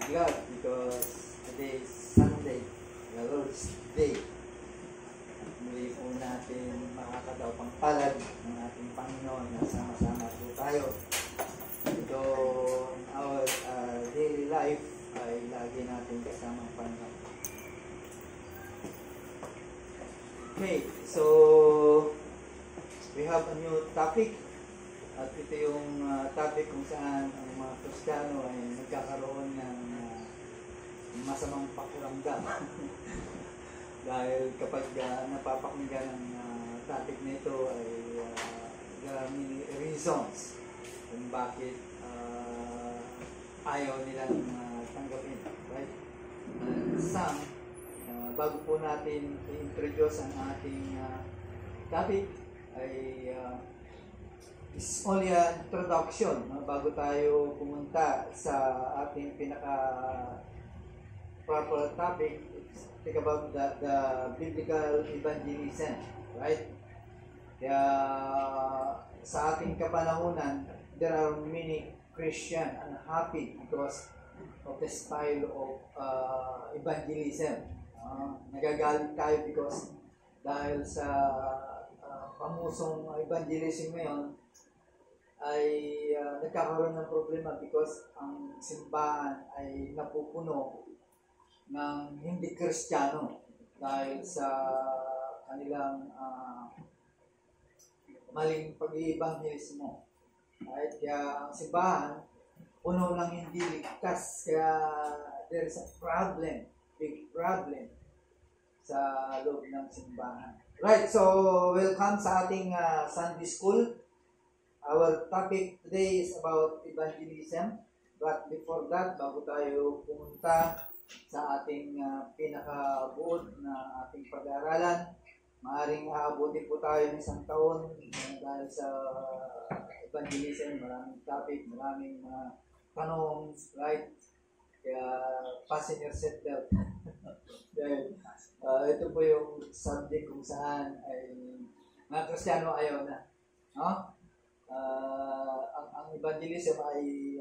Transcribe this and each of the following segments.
God because today is Sunday, the Lord's Day. At muli po natin makakadaw pang palad ng ating Panginoon na sama-sama po tayo. Ito, our daily life ay lagi natin kasama ang Panginoon. Okay, so we have a new topic. At ito yung topic kung saan ang mga Kristiyano ay nagkakaroon ng masamang pakiramdam. Dahil kapag napapakinggan ng topic nito ay there are many reasons kung bakit ayaw nilang tanggapin. Right? Some, bago po natin i-introduce ang ating topic ay is only an introduction bago tayo pumunta sa ating proper topic. Think about the biblical evangelism, right? Kaya sa ating kapanahunan, there are many Christian unhappy because of the style of evangelism. Nagagalit tayo because dahil sa pamusong evangelism ngayon ay nagkakaroon ng problema because ang simbahan ay napupuno ng hindi Kristiyano dahil sa kanilang maling pag-iibanghelismo. Right? Kaya ang simbahan puno ng hindi ligtas, kaya there is a problem, big problem sa loob ng simbahan. Right, so welcome sa ating Sunday School. Our topic today is about evangelism. But before that, bago tayo pumunta sa ating pinakabuod na ating pag-aaralan, maaaring aabutin po tayo ng isang taon dahil sa evangelism, maraming topic, maraming tanong, right? Kaya fasten your seatbelt. Dahil ito po yung subject kung saan ay mga Kristiyano ayaw na. No? Ang evangelism ay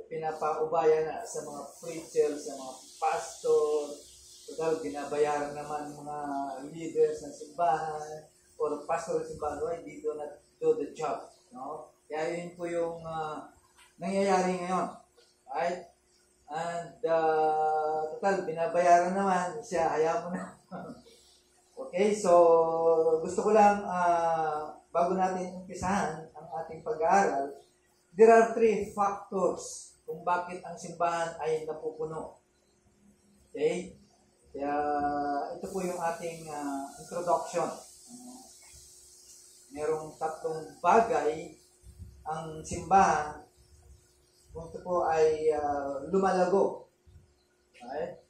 pinapaubaya na sa mga preacher, sa mga pastor. Total, binabayaran naman mga leaders ng simbahan or pastor ng simbahan, right? They do not do the job. No? Kaya yun po yung nangyayari ngayon. Right? And total, binabayaran naman siya, hayaan mo na. Okay, so gusto ko lang bago natin umpisahan ang ating pag-aaral, there are 3 factors kung bakit ang simbahan ay napupuno. Okay? Kaya ito po yung ating introduction. Merong 3 bagay ang simbahan kung ito po ay lumalago. Right?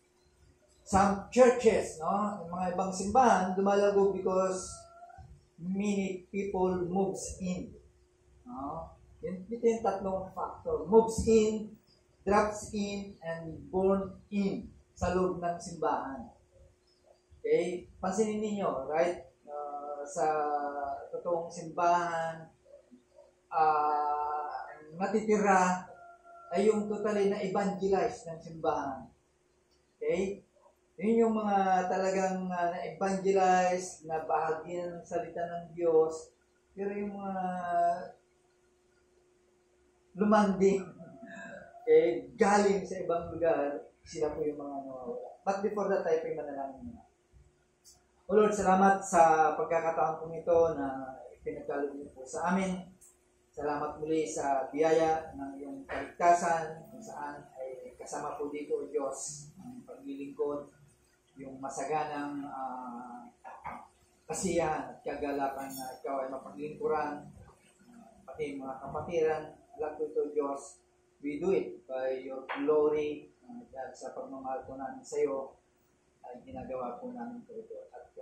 Some churches, no? Yung mga ibang simbahan, lumalago because many people moves in. No? Ito yung 3 factor. Moves in, drops in, and born in sa loob ng simbahan. Okay? Pansinin ninyo, right? Sa totoong simbahan, natitira ay yung totally na evangelize ng simbahan. Okay? Yun yung mga talagang na-evangelize, na bahagi ng salita ng Diyos. Pero yung mga lumanding, okay, galing sa ibang lugar, sila po yung mga nawawala. But before that, tayo po yung manalangin muna. O Lord, salamat sa pagkakataon kong ito na pinagkaloob niyo po sa amin. Salamat muli sa biyaya ng iyong kaligtasan, kung saan ay kasama po dito, O Diyos, ang paglilingkod, yung masaganang kasiyahan at kagalakan na ikaw ay mapaglingkuran, pati mga kapatiran. Alam ko ito, Diyos, we do it by your glory, dahil sa pagmamahal po namin sa iyo, ay ginagawa po namin ito. At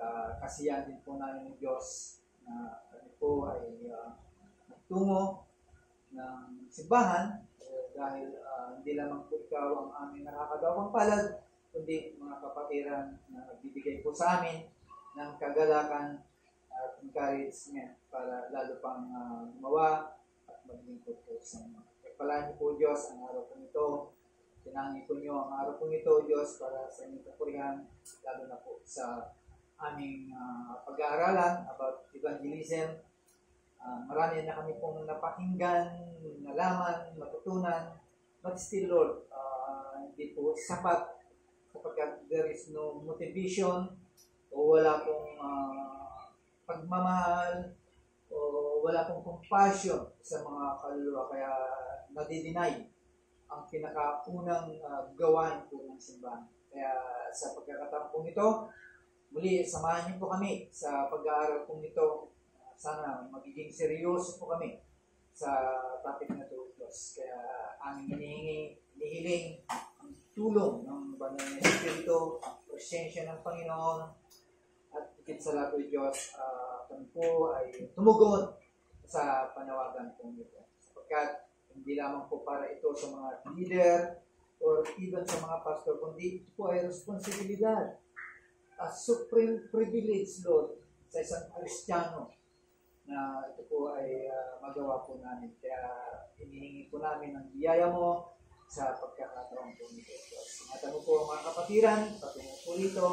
kasiyahan din po namin ng Diyos na kami po ay tungo ng simbahan dahil hindi lamang po ikaw ang aming nakakagawang palad, kundi mga kapatiran na nagbibigay po sa amin ng kagalakan at encouragement para lalo pang gumawa at maglingkod po sa mga. Pagpalaan niyo po Diyos ang araw po nito. Nangin po niyo ang araw po nito, Diyos, para sa inyong kapurihan, lalo na po sa aming pag-aaralan about evangelism. Marami na kami pong napakinggan, nalaman, matutunan, but still, Lord, hindi po sapat sapagkat there is no motivation o wala pong pagmamahal o wala pong compassion sa mga kaluluwa, kaya nadideny ang pinakaunang gawain po ng simbahan. Kaya sa pagkakataon po ito, muli samahan niyo po kami sa pag-aaral po nito. Sana magiging seryoso po kami sa topic na ito, Diyos. Kaya aming hinihiling ang tulong ng Banal na Espiritu, ang presensya ng Panginoon, at higit sa lahat, Diyos, kami po ay tumugon sa panawagan po nito. Sapagkat hindi lamang po para ito sa mga leader or even sa mga pastor, kundi ito po ay responsibilidad, a supreme privilege, Lord, sa isang Kristiyano na ito po ay magawa po namin. Kaya hinihingi po namin ang biyaya mo sa pagkakataon po nito. Ingatan mo po ang mga kapatiran, patungo po rito,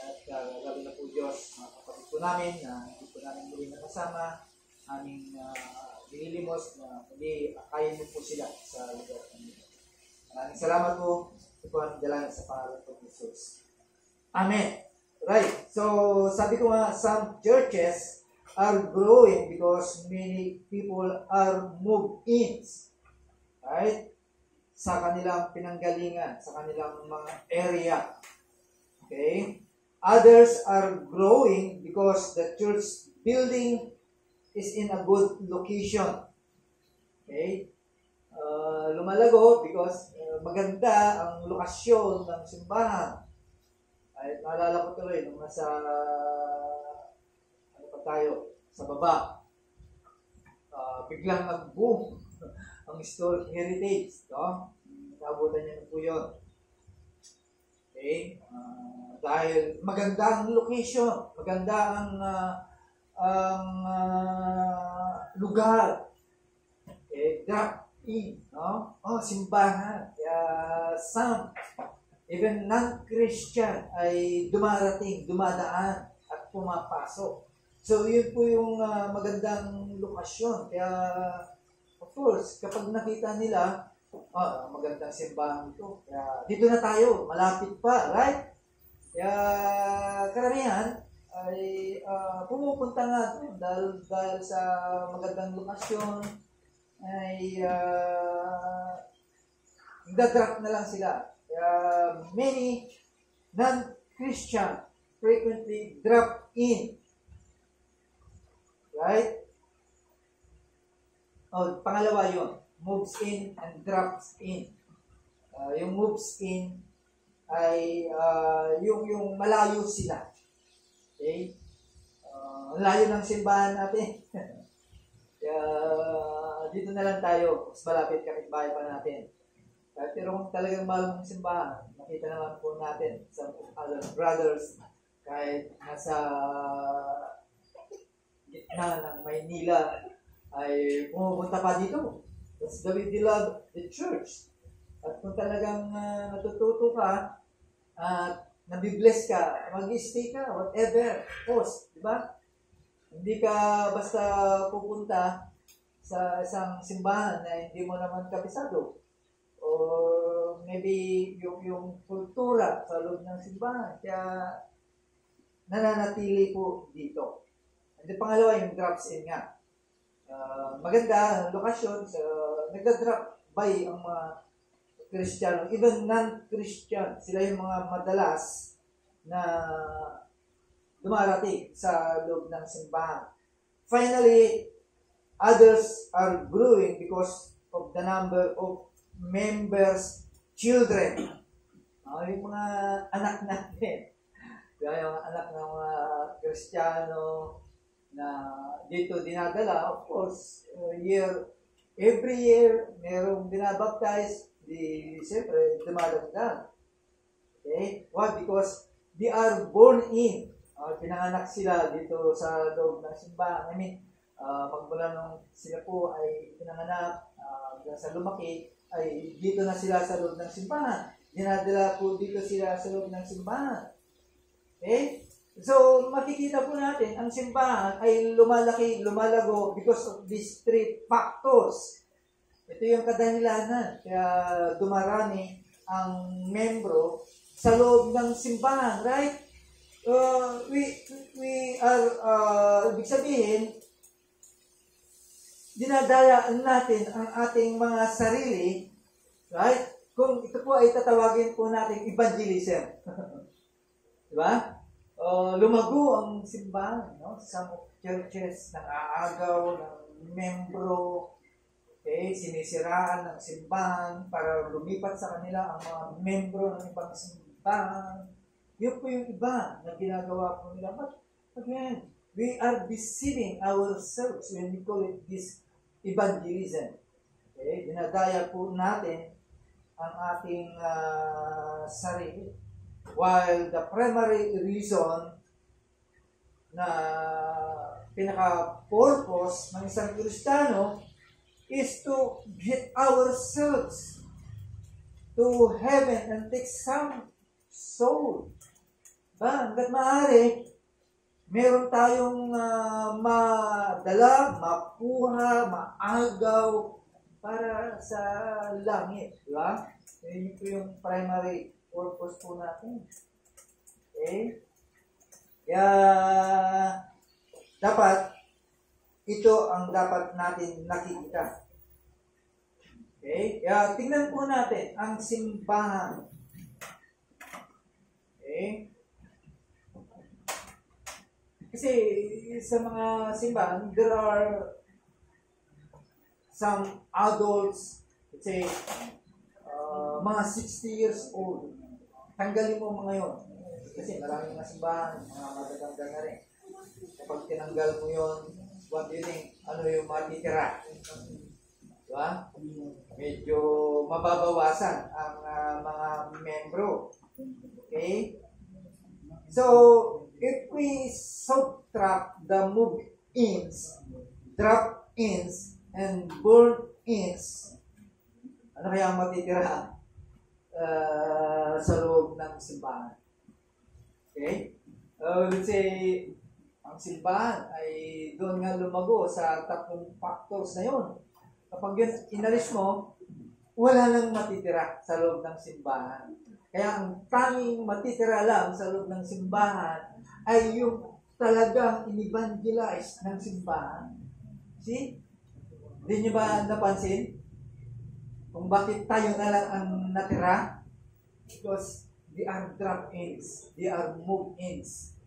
at lalo na po, Diyos, mga kapatid po namin na hindi po namin muli nakasama, aming nililimos na hindi akayin mo po sila sa lugar namin. Maraming salamat po. Ito po ang dalangin sa pangalan po ni Jesus. Amen. Right. So, sabi ko nga, some churches are growing because many people are moved in. Right? Sa kanilang pinanggalingan, sa kanilang mga area. Okay? Others are growing because the church building is in a good location. Okay? Lumalago because maganda ang lokasyon ng simbahan. Ay, naalala ko tuloy nung nasa tayo sa baba, biglang nag-boom ang historic heritage, no? Nabutan niyo na po yun. Okay? Dahil maganda ang location, maganda ang lugar. Okay? Drop in, no? Simbahan. Kaya some, even non-Christian ay dumadaan at pumapasok. So, yun po yung magandang lokasyon. Kaya, of course, kapag nakita nila, magandang simbahan ito. Kaya, dito na tayo, malapit pa, right? Kaya, karamihan ay pumupunta nga doon dahil sa magandang lokasyon ay nagdadrop na lang sila. Kaya, many non-Christian frequently drop in. Right? Pangalawa yun. Moves in and drops in. Yung moves in ay yung malayo sila. Okay? Layo ng simbahan natin. Kaya dito na lang tayo. Mas malapit kapitbahay pa natin. Pero kung talagang mahal ng simbahan, makita naman po natin sa other brothers kahit nasa gitna ng Maynila ay pumupunta pa dito. That's the way they love the church. At kung talagang natututo ka at nabibless ka, mag-stay ka, whatever, post, di ba? Hindi ka basta pupunta sa isang simbahan na hindi mo naman kabisado. Or maybe yung kultura sa loob ng simbahan. Kaya nananatili po dito. And the pangalawa, yung drops in nga. Maganda ang lokasyon. Nagda-drop by ang mga Kristiyano, even non-Christian. Sila yung mga madalas na dumarating sa loob ng simbahan. Finally, others are growing because of the number of members' children. Yung mga anak natin. Yung anak ng mga Kristiyano, na dito dinadala, of course, every year, merong binabaptize, siyempre, dumadagdag. Okay? What? Because they are born in. Pinanganak sila dito sa loob ng simbahan. Magmula nung sila po ay pinanganak, hanggang sa lumaki, ay dito na sila sa loob ng simbahan. Dinadala po dito sila sa loob ng simbahan. Okay? So, makikita po natin, ang simbahan ay lumalaki, lumalago because of these three factors. Ito yung kadahilanan. Kaya dumarami ang membro sa loob ng simbahan, right? We are, ibig sabihin, dinadala natin ang ating mga sarili, right? Kung ito po ay tatawagin po natin evangelism. Diba? Lumago ang simbahan, no? Some churches nang-aagaw ng membro, okay? Sinisiraan ng simbahan para lumipat sa kanila ang mga membro ng ibang simbahan. Yun po yung iba na ginagawa po nila. But again, we are deceiving ourselves when we call it this evangelism. Okay? Dinadaya po natin ang ating sarili. While the primary reason na pinaka-purpose ng isang Kristiyano is to get ourselves to heaven and take some soul. Hanggat maaari, meron tayong madala, makuha, maagaw para sa langit. Diba? Yun po yung primary purpose po natin. Okay? Kaya, dapat, ito ang dapat natin nakikita. Okay? Kaya, tingnan po natin ang simbahan. Okay? Kasi, sa mga simbahan, there are some adults, let's say, mga 60 years old. Tanggalin mo mga yun. Kasi maraming mga simbahan, mga mataganda na rin. Kapag tinanggal mo yun, what do you think? Ano yung matitira? Diba? Medyo mababawasan ang mga membro. Okay? So, if we subtract the move-ins, drop-ins, and burn-ins, ano kaya ang matitira sa loob ng simbahan? Okay? Let's say, ang simbahan ay doon nga lumago sa tatlong factors na yun. Kapag yun inalis mo, wala nang matitira sa loob ng simbahan. Kaya ang tanging matitira lang sa loob ng simbahan ay yung talagang in-evangelize ng simbahan. See? Hindi nyo ba napansin? Kung bakit tayo na lang ang natira? Because they are drop-ins, they are move-ins,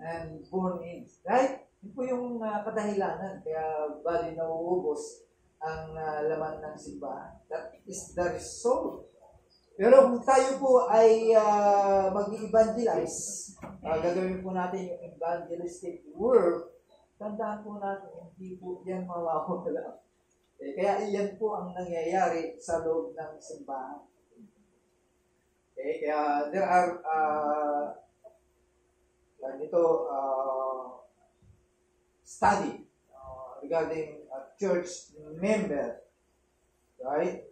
and born-ins. Right? Yun po yung kadahilanan. Kaya bali nauubos ang laman ng simbahan. That is the result. Pero kung tayo po ay mag-evangelize, gagawin po natin yung evangelistic work, tandaan po natin, hindi po yan mawawala. Kaya iyan po ang nangyayari sa loob ng simbahan. Okay, kaya there are study regarding church member. Right?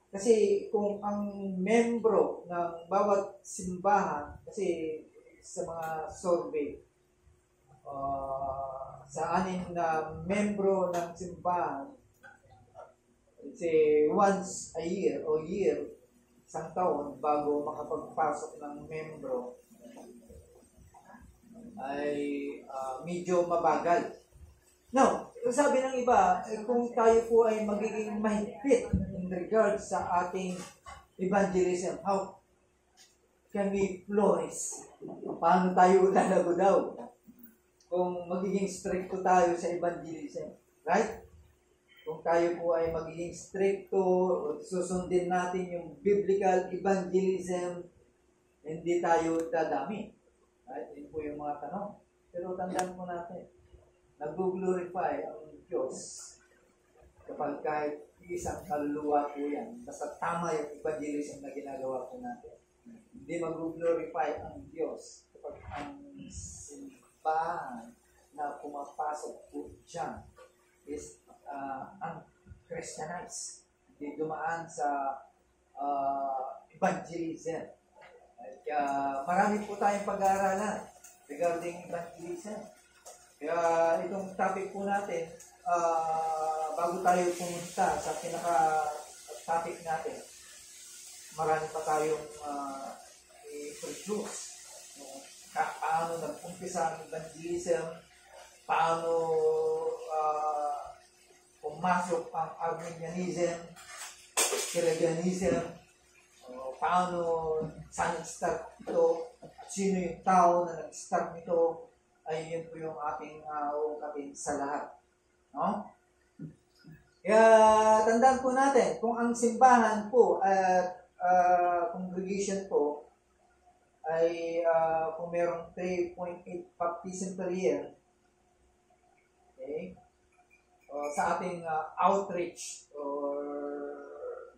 Kasi kung ang membro ng bawat simbahan, kasi sa mga survey, sa 6 na membro ng simbahan, let's say once a year o isang taon bago makapagpasok ng membro ay medyo mabagal. Now, sabi ng iba, kung tayo po ay magiging mahigpit in regards sa ating evangelism, how can we flourish? Paano tayo lalago daw? Kung magiging stricto tayo sa evangelism, right? Kung tayo po ay magiging stricto, susundin natin yung biblical evangelism, hindi tayo dadami. Right? Yun po yung mga tanong. Pero tandaan po natin, nag-glorify ang Diyos kapag kahit isang kaluluwa po yan. Basta tama yung evangelism na ginagawa po natin. Hindi mag-glorify ang Diyos kapag ang simbahan na pumapasok po dyan is unchristianized. hindi dumaan sa evangelism. At marami po tayong pag-aaralan regarding evangelism. Kaya itong topic po natin, bago tayo pumunta sa pinaka-topic natin, marami pa tayong i-produce. Paano nag-umpisa ang evangelism, paano pumasok ang Arminianism, Pelagianism, paano, saan nag-start ito, at sino yung tao na nag-start nito, ay yun po yung ating uungkatin sa lahat. No? Kaya tandaan po natin, kung ang simbahan po at congregation po ay kung merong 3.8 baptism per year, okay, sa ating outreach, or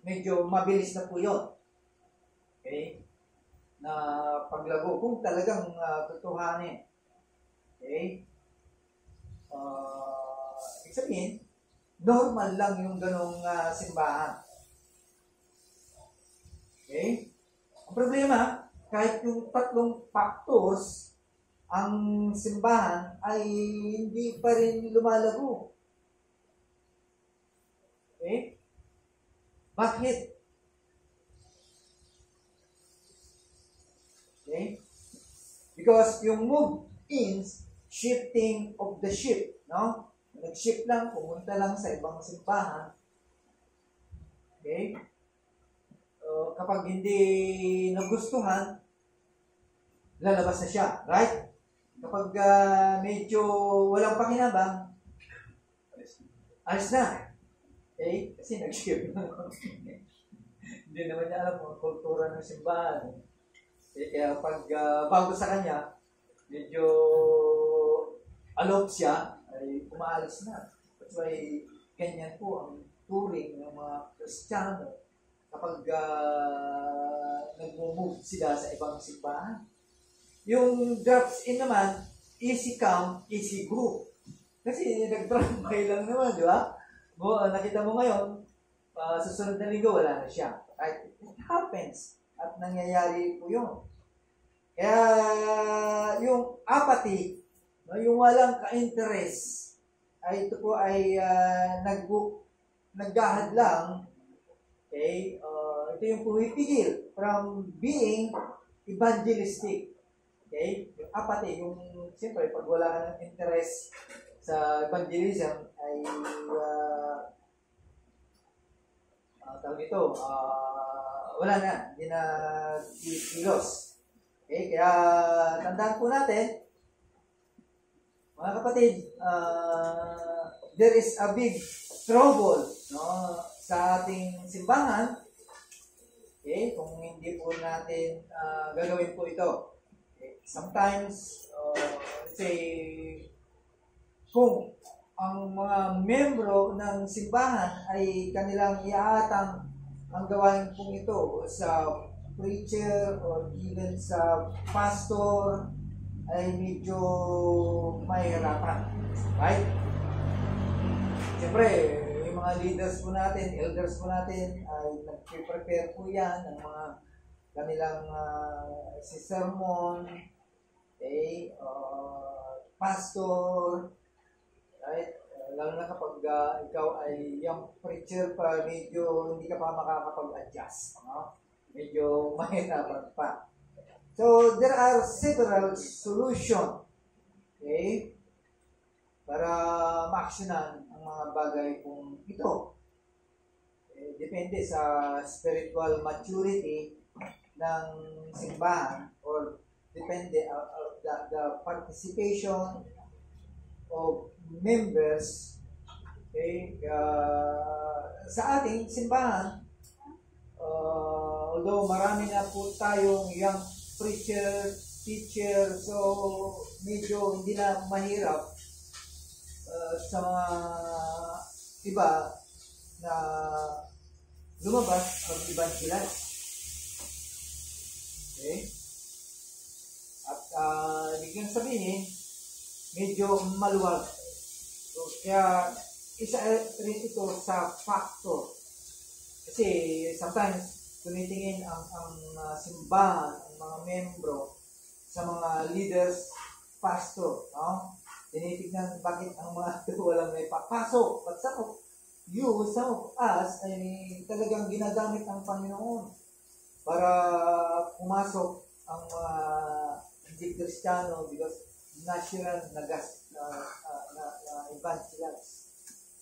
medyo mabilis na po yun. Okay? Na paglago, kung talagang tutuhanin. Okay? Ibig sabihin, normal lang yung ganong simbahan. Okay? Ang problema, kahit yung tatlong factors, ang simbahan ay hindi pa rin lumalago. Okay? Bakit? Okay? Because yung move-ins, shifting of the ship, no? Nag-shift lang, pumunta lang sa ibang simbahan. Okay? Kapag hindi nagustuhan, lalabas na siya, right? Kapag medyo walang pakinabang, alis na. Okay? Kasi nag-shift. Hindi naman niya alam ang kultura ng simbahan. Kaya pag bago sa kanya, medyo aloof siya, ay umaalis na. That's why ganyan po ang turing ng mga Kristiyano kapag nag-move sila sa ibang simbahan. Yung drops in naman, easy come, easy go. Kasi nag-tramway lang naman, di ba? Nakita mo ngayon, susunod na linggo, wala na siya. Right? It happens. At nangyayari po yun. Kaya yung apathy, no, yung walang ka-interest, ay ito po ay naghahad lang. Okay? Ito yung pumipigil from being evangelistic. Okay? Yung apathy, yung siyempre pag wala ka ng interest sa evangelism ay tawag ito, wala na, hindi na kilos. Okay, kaya tandaan po natin, mga kapatid, there is a big trouble, no, sa ating simbahan. Okay, kung hindi po natin gagawin po ito. Okay, sometimes, let's say, kung ang mga membro ng simbahan ay kanilang iaatang ang gawain pong ito sa preacher or even sa pastor, ay medyo mahirapan. Right? Siyempre, yung mga leaders po natin, elders po natin, ay nag-prepare po yan ng mga kanilang sermon, okay, pastor, right? Lalo na kapag ikaw ay young preacher pa, medyo hindi ka pa makakapag-adjust. No? Medyo mahirapan pa. So, there are several solutions, okay, para ma-actionan ang mga bagay kung ito. Okay, depende sa spiritual maturity ng simbahan, or depende the participation of members, okay, sa ating simbahan. Although marami na po tayong young preacher, teacher, so medyo hindi na mahirap sa mga iba na lumabas mag-evangelize. Okay? At ibig sabihin, medyo maluwag. So, kaya isa rin ito sa factor. Kasi sometimes tumitingin ang simbahan, ang mga membro sa mga leaders, pastor, no? Tinitignan bakit ang mga ito walang may papasok. But some of us ay talagang ginagamit ang Panginoon para pumasok ang mga hindi Kristiyano because natural na evangelize.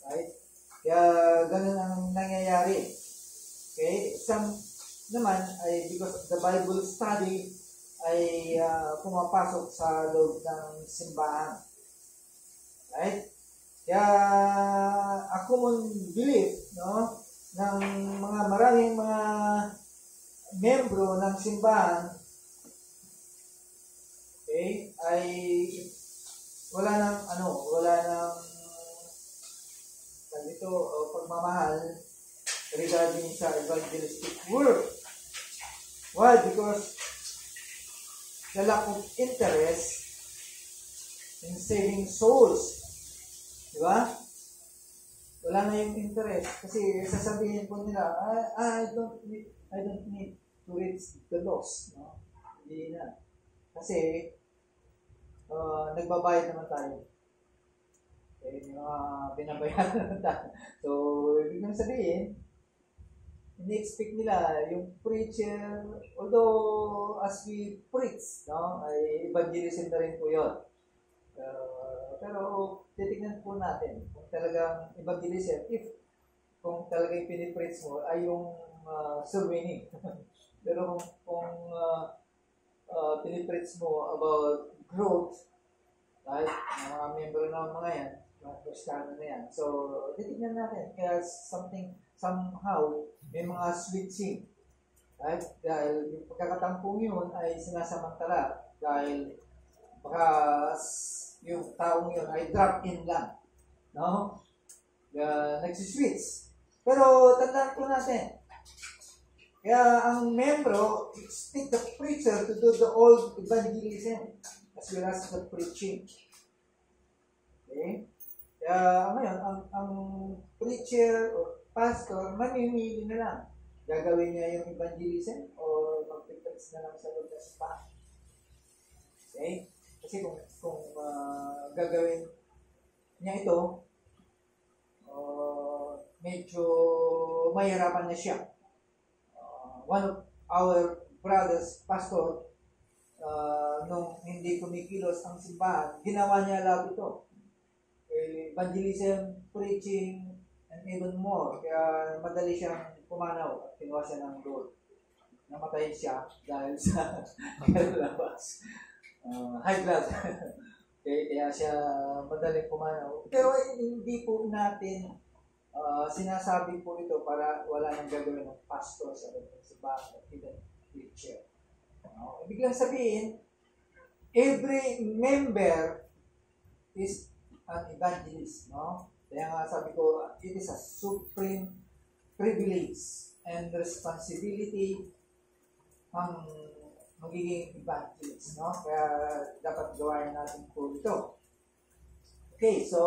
Right? Kaya ganun ang nangyayari. Okay? Some naman ay because of the Bible study ay pumapasok sa loob ng simbahan. Right? Kaya a common belief, no, ng maraming mga membro ng simbahan, okay, ay wala nang pagmamahal regarding sa evangelistic work. Why? Because the lack of interest in saving souls. Diba? Wala na yung interest. Kasi sasabihin po nila, I don't need to reach the lost. No? Hindi na. Kasi, nagbabayad naman tayo. May mga binabayaran naman tayo. So, ibig nang sabihin, ini-expect nila yung preacher, although as we preach, no, ay evangelism na rin po yun. Pero titignan po natin kung talagang evangelism, kung talagang pinipreach mo ay yung soul winning. Pero kung pinipreach mo about growth, right, mga member ng mga yan, mga Kristiyano na yan. So, titignan natin. Kaya somehow, may mga switching. Right? Dahil yung pagkakatampong yun ay sinasamantala. Dahil baka yung taong yun ay drop in lang. No? Nagsiswitch. Pero tandaan po natin, kaya ang membro expect the preacher to do the old evangelism as well as the preaching. Okay? Kaya ngayon, ang preacher o pastor, mamimili na lang. Gagawin niya yung evangelism o mag-preach na lang sa loob ng simbahan. Okay? Kasi kung gagawin niya ito, medyo mahirapan na siya. One of our brothers, pastor, nung hindi kumikilos ang simbahan, ginawa niya lahat ito. Evangelism, preaching, and even more. Kaya madali siyang pumanaw at kinuha siya ng Lord. Namatay siya dahil sa labas. High blood. Okay, kaya siya madaling pumanaw. Pero hindi po natin sinasabi po ito para wala nang gagawin ng pastor sa simbahan at even preacher. Ibig lang sabihin, every member is an evangelist. No? Kaya nga sabi ko, it is a supreme privilege and responsibility ang magiging evangelist. No? Kaya dapat gawain natin po ito. Okay, so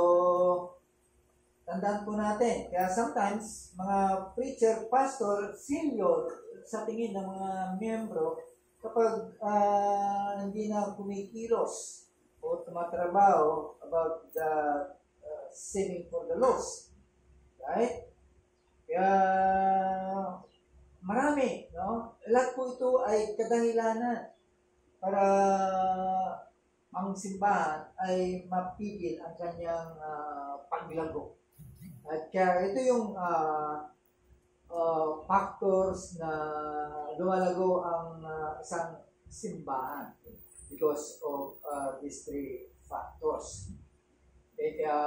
tandaan po natin. Kaya sometimes, mga preacher, pastor, failure sa tingin ng mga miyembro kapag hindi na kumikilos o tumatrabaho about the saving for the lost. Right? Kaya marami, no? Lahat po ito ay kadahilanan para ang simbahan ay mapigil ang kanyang paglago. At kaya ito yung factors na lumalago ang isang simbahan because of these three factors. Kaya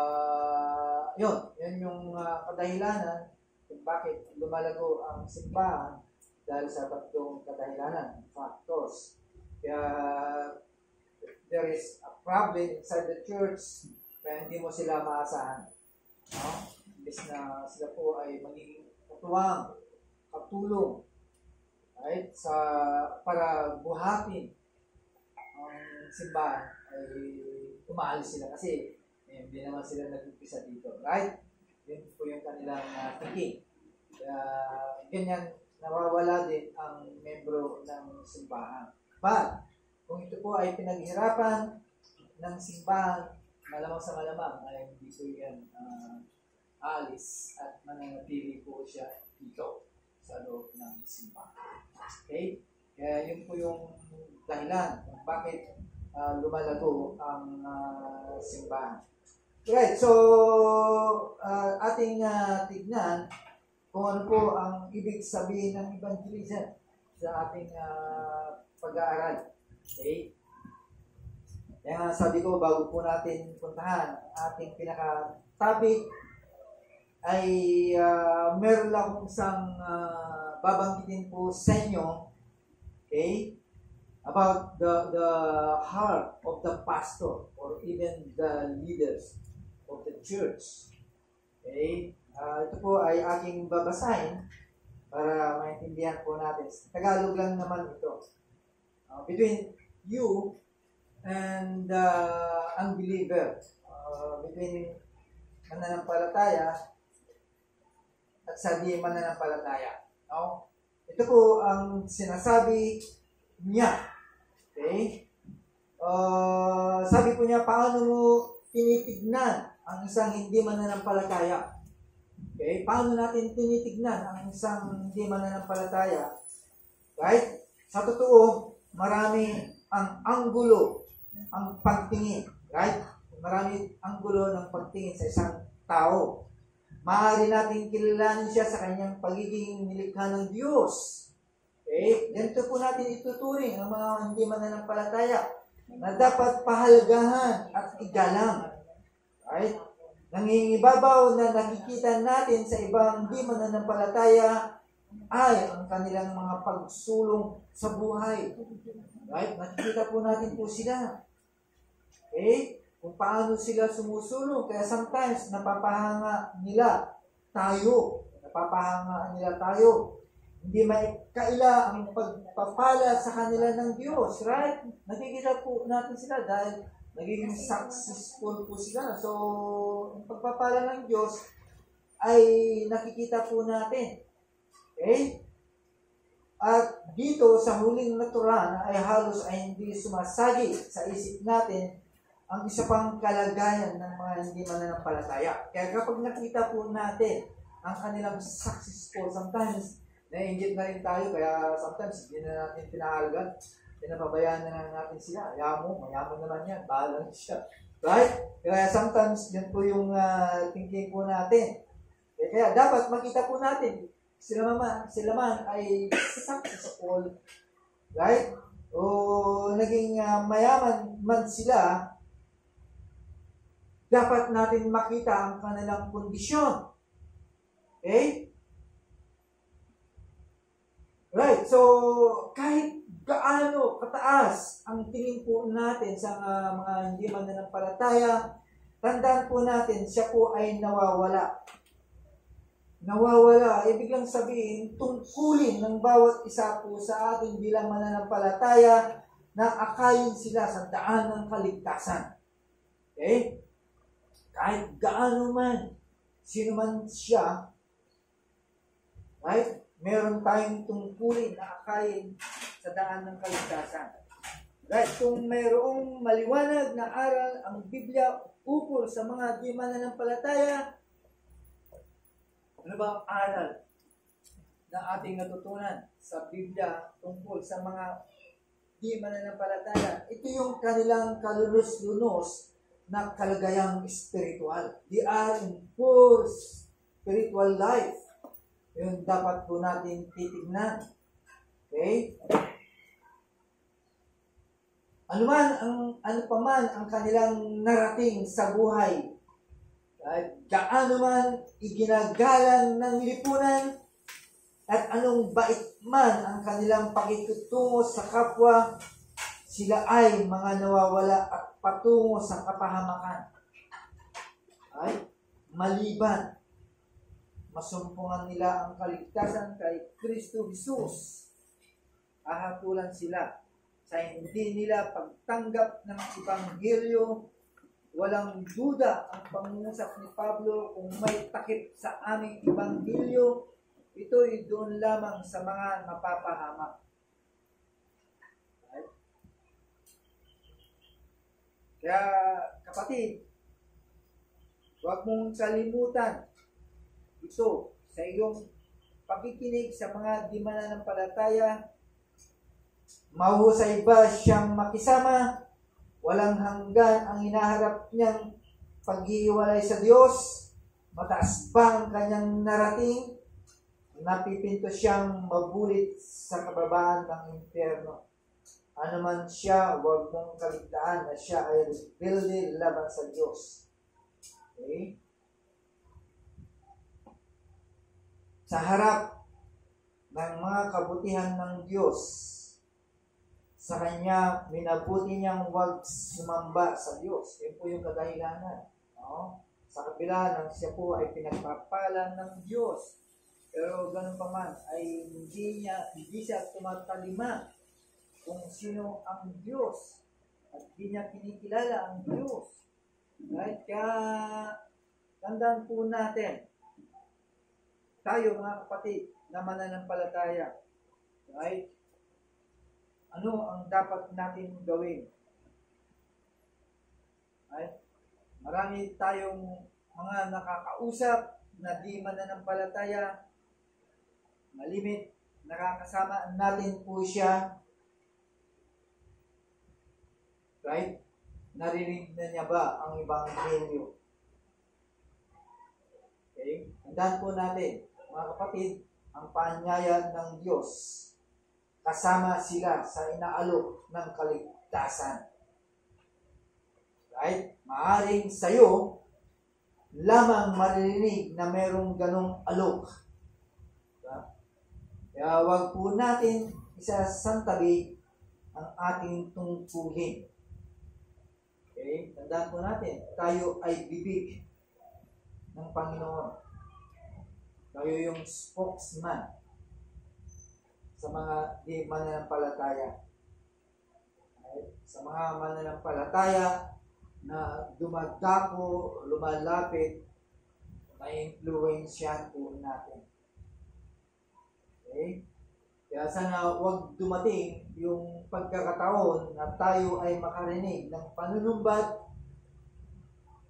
yun yung kadahilanan kung bakit lumalago ang simbahan dahil sa tatlong kadahilanan, factors. Kaya there is a problem inside the church kaya hindi mo sila maasahan. No? Imbes na sila po ay magiging katuwang, katulong, right? Para buhatin ang simbahan ay umaalis sila kasi hindi naman sila nag-umpisa dito, right? Yun po yung kanilang thinking. Ganyan, nawawala din ang membro ng simbahan. But, kung ito po ay pinaghirapan ng simbahan, malamang sa malamang ay hindi po yan alis at mananatili po siya dito sa loob ng simbahan. Okay? Kaya yun po yung dahilan kung bakit lumalago ang simbahan. Right, so ating tignan kung ano po ang ibig sabihin ng evangelism sa ating pag-aaral. Okay? Kaya sabi ko, bago po natin puntahan ang ating pinaka-topic, ay meron lang kung isang babanggitin po sa inyo, okay, about the heart of the pastor or even the leaders of the church. Okay? Ito po ay aking babasahin para maintindihan po natin. Tagalog lang naman ito. Between you and the unbeliever, between mananampalataya at sa di mananampalataya. No? Ito po ang sinasabi niya. Okay? Sabi po niya, paano mo tinitignan ang isang hindi mananampalataya? Okay? Paano natin tinitignan ang isang hindi mananampalataya? Right? Sa totoo, marami ang anggulo, ang pagtingin. Right? Marami anggulo ng pagtingin sa isang tao. Maaari natin kilalanin siya sa kanyang pagiging nilikha ng Diyos. Okay? Ganito po natin ituturing ang mga hindi mananampalataya na dapat pahalagahan at igalang. Right? Nangingibabaw na nakikita natin sa ibang hindi mananampalataya ay ang kanilang mga pagsulong sa buhay. Right? Nakikita po natin po sila. Okay? Kung paano sila sumusulong. Kaya sometimes napapahanga nila tayo. Hindi may kaila ang pagpapala sa kanila ng Diyos. Right? Nakikita po natin sila dahil nagiging successful po sila. So, ang pagpapala ng Diyos ay nakikita po natin. Okay? At dito sa huling natural ay halos ay hindi sumasagi sa isip natin ang isa pang kalagayan ng mga hindi mananampalataya. Kaya kapag nakita po natin ang kanilang successful, sometimes na-inggit na rin tayo, kaya sometimes hindi na natin pinahalagan, pinapabayaan na natin sila. Mayaman naman yan, bahala siya. Right? Kaya sometimes yun po yung thinking po natin. Kaya dapat makita po natin, sila man ay successful, right? O naging mayaman man sila, dapat natin makita ang kanilang kondisyon. Okay? Right, so kahit gaano kataas ang tingin po natin sa mga hindi mananampalataya, tandaan po natin, siya po ay nawawala. Nawawala, ibig lang sabihin, tungkulin ng bawat isa po sa atin bilang mananampalataya na akayin sila sa daan ng kaligtasan. Okay? Kahit gaano man, sino man siya, right? Meron tayong tungkulin na akayin sa daan ng kaligtasan. Right? Kung mayroong maliwanag na aral ang Biblia ukol sa mga di mananampalataya, ano ba ang aral na ating natutunan sa Biblia tungkol sa mga di mananampalataya? Ito yung kanilang kalunos-lunos na kalagayang spiritual. They are in poor spiritual life. Yung dapat po natin titignan. Okay? Ano pa man ang kanilang narating sa buhay, gaano man iginagalang ng lipunan, at anong bait man ang kanilang pakitutungo sa kapwa, sila ay mga nawawala at patungo sa kapahamakan. Ay, maliban masumpungan nila ang kaligtasan kay Kristo Jesus, ahatulan sila sa hindi nila pagtanggap ng Ebanghelyo. Walang duda ang pangungusap ni Pablo, kung may takip sa aming Ebanghelyo, ito'y doon lamang sa mga mapapahamak. Right? Kaya kapatid, huwag mong kalimutan ito sa iyong pakikinig sa mga di mananampalataya. Mahusay ba siyang makisama? Walang hanggan ang hinaharap niyang paghihiwalay sa Diyos? Mataas ba ang kanyang narating? Napipinto siyang mabulit sa kababaan ng impyerno. Ano man siya, huwag mong kaligtaan na siya ay rebelde laban sa Diyos. Okay? Sa harap ng mga kabutihan ng Diyos, sa Kanya, minabuti niyang huwag sumamba sa Diyos. Yan po yung kadahilanan. No? Sa kabila ng siya po ay pinagpapala ng Diyos. Pero ganun pa man, ay hindi siya tumatalima kung sino ang Diyos. At hindi niya kinikilala ang Diyos. Right? Kaya, tandaan po natin, tayo mga kapatid na mananampalataya, right? Ano ang dapat natin gawin? Right? Marami tayong mga nakakausap na di mananampalataya, malimit, nakakasama natin po siya. Right? Narinig na niya ba ang Ebanghelyo? Okay? Tandaan po natin, mga kapatid, ang paanyaya ng Diyos, kasama sila sa inaalok ng kaligtasan. Right? Maaring sa'yo lamang maririnig na merong ganong alok. Diba? Kaya wag po natin isasantabi ang ating tungkulin. Okay? Tandaan po natin, tayo ay bibig ng Panginoon. Tayo yung spokesman sa mga di mananampalataya. Right? Sa mga mananampalataya na dumadako, lumalapit, na-influensyan po natin. Okay? Kaya sana huwag dumating yung pagkakataon na tayo ay makarinig ng panunumbat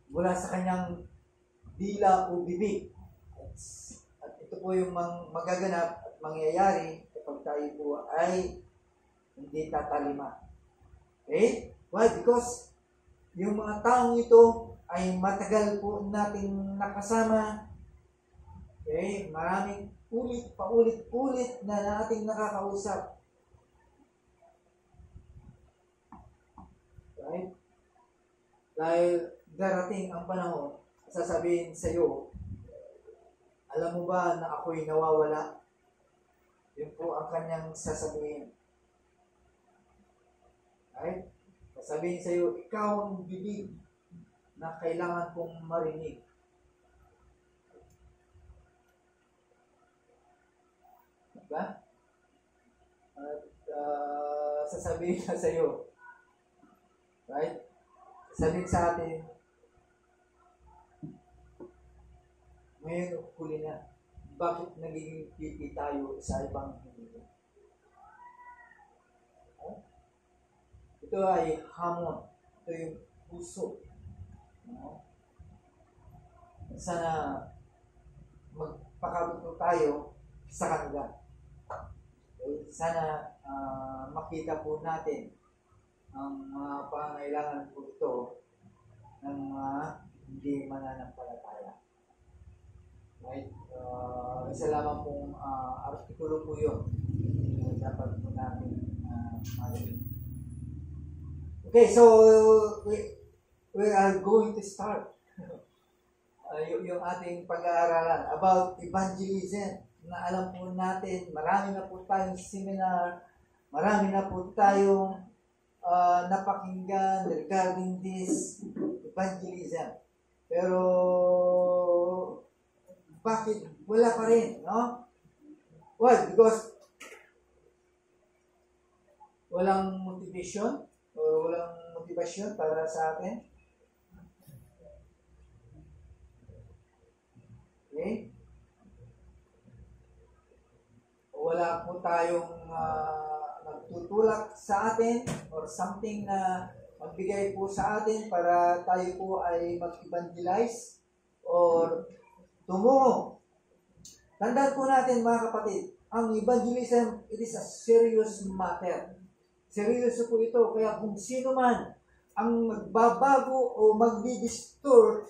mula sa kanyang dila o bibig. At ito po yung magaganap at mangyayari kapag tayo po ay hindi tatalima. Okay? Why? Because yung mga taong ito ay matagal po nating nakasama. Okay? Maraming paulit-ulit na nating nakakausap. Right? Dahil darating ang panahon, sasabihin sa iyo, alam mo ba na ako'y nawawala? Yun po ang kanyang sasabihin. Right? Sasabihin sa iyo, ikaw ang bibig na kailangan kong marinig. Diba? At sasabihin na sa iyo, right? Sabihin sa atin, ngayon huli na, bakit nagiging pipi tayo sa ibang hindi? Ito ay hamon. Ito yung puso. No? Sana magpakabuto tayo sa kanila. Sana makita po natin ang mga pangangailangan po ito ng mga hindi mananampalataya. Right? Isa lamang pong artikulo po yun. Dapat po natin marinig. Okay, so we are going to start yung ating pag-aaralan about evangelism. Na alam po natin, marami na po tayong seminar, marami na po tayong napakinggan regarding this evangelism. Pero bakit wala pa rin, no? Why? Because walang motivation o walang motivasyon para sa atin. Okay? wala po tayong nagtutulak sa atin or something na magbigay po sa atin para tayo po ay mag-evangelize or tumungo. Tandaan po natin mga kapatid, ang evangelism, it is a serious matter. Seryoso po ito. Kaya kung sino man ang magbabago o magdi-distort,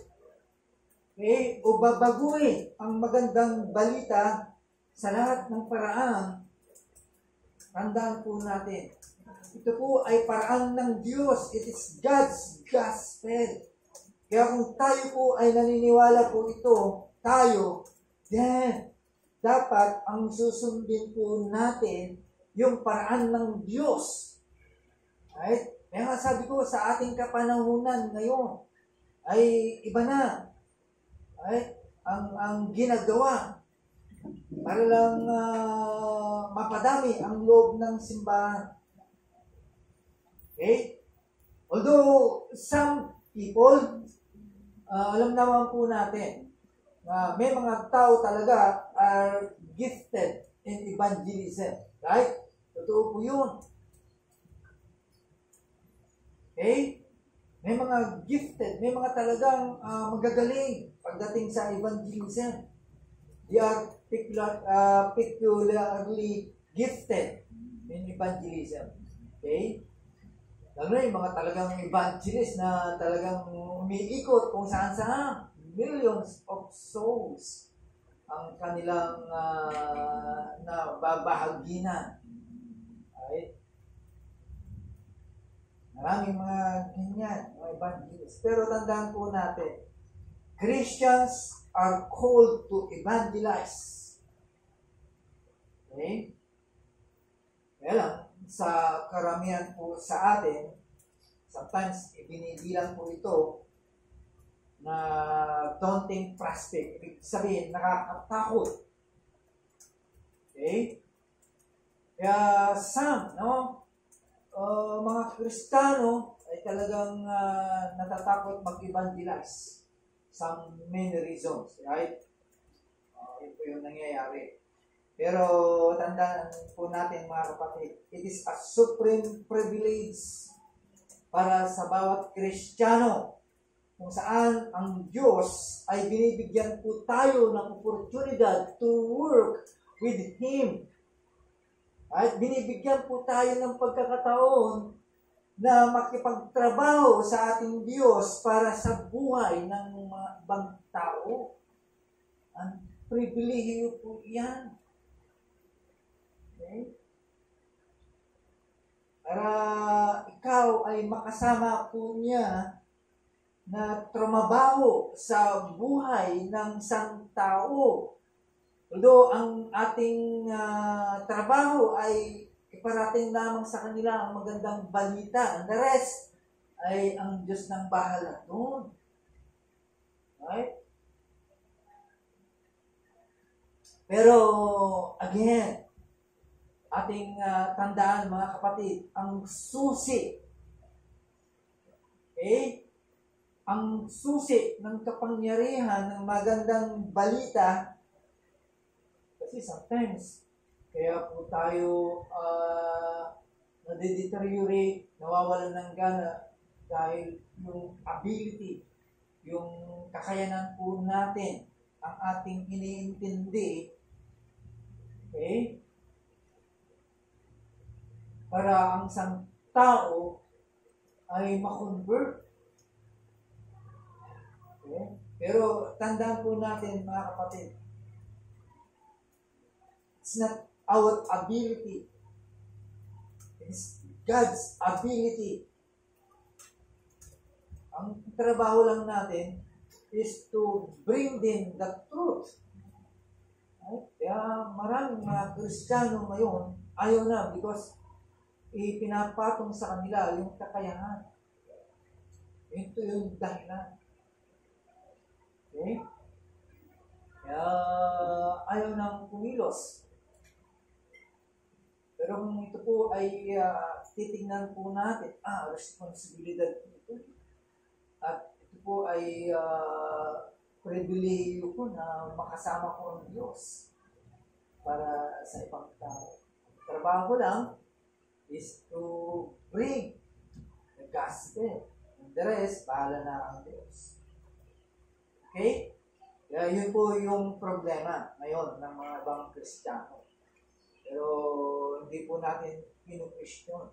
o babaguhin ang magandang balita sa lahat ng paraan, tandaan po natin, ito po ay paraan ng Diyos. It is God's gospel. Kaya kung tayo po ay naniniwala po ito, then dapat ang susundin po natin yung paraan ng Diyos. Right? Kaya nga sabi ko, sa ating kapanahunan ngayon, ay iba na. Right? Ang ginagawa para lang mapadami ang loob ng simbahan. Okay? Although some people, alam naman po natin, may mga tao talaga are gifted in evangelism. Right? Totoo po yun. Okay? May mga gifted, may mga talagang magagaling pagdating sa evangelism. They are peculiarly gifted in evangelism. Okay? Lalo na yung mga talagang evangelist na talagang umiikot kung saan-saan. Millions of souls ang kanilang nababahaginan. Right? Maraming mga ganyan, mga evangelists. Pero tandaan po natin, Christians are called to evangelize. Okay? Kaya lang, sa karamihan po sa atin, sometimes ibinibilang po ito na daunting prospect. Ibig sabihin, nakakatakot. Okay? Kaya some, mga Kristiyano ay talagang natatakot mag-evangelize. Some many reasons, right? Ito yung nangyayari. Pero tandaan po natin mga kapatid, it is a supreme privilege para sa bawat Kristiyano kung saan ang Diyos ay binibigyan po tayo ng oportunidad to work with Him. At binibigyan po tayo ng pagkakataon na makipagtrabaho sa ating Diyos para sa buhay ng mga ibang tao. Ang pribilehiyo po yan. Okay? Para ikaw ay makasama po niya na trumabaho sa buhay ng isang tao. Although ang ating trabaho ay iparating lamang sa kanila ang magandang balita. And the rest ay ang Diyos ng bahala doon. Right? Pero, again, ating tandaan mga kapatid, ang susi, ang susi ng kapangyarihan ng magandang balita, kasi sometimes, kaya po tayo nade-deteriorate, nawawalan ng gana dahil yung ability, yung kakayanan po natin, ang ating iniintindi, okay? Para ang isang tao ay makonvert. Okay? Pero tandaan po natin mga kapatid, it's not our ability. It's God's ability. Ang trabaho lang natin is to bring them the truth. Right? Kaya maraming mga Kristiyano ngayon ayaw na because ipinapatong sa kanila yung kakayahan. Ito yung dahilan. Okay? Kaya ayaw nang kumilos. Pero kung ito po ay titingnan po natin, responsibilidad po ito. At ito po ay pribilehiyo ko na makasama ko ang Diyos. para sa ibang tao. Trabaho ko lang is to bring the gospel. And the rest, bahala na ang Diyos. Okay? Kaya yun po yung problema ngayon ng mga ibang Kristiyano. Pero hindi po natin pinu-question,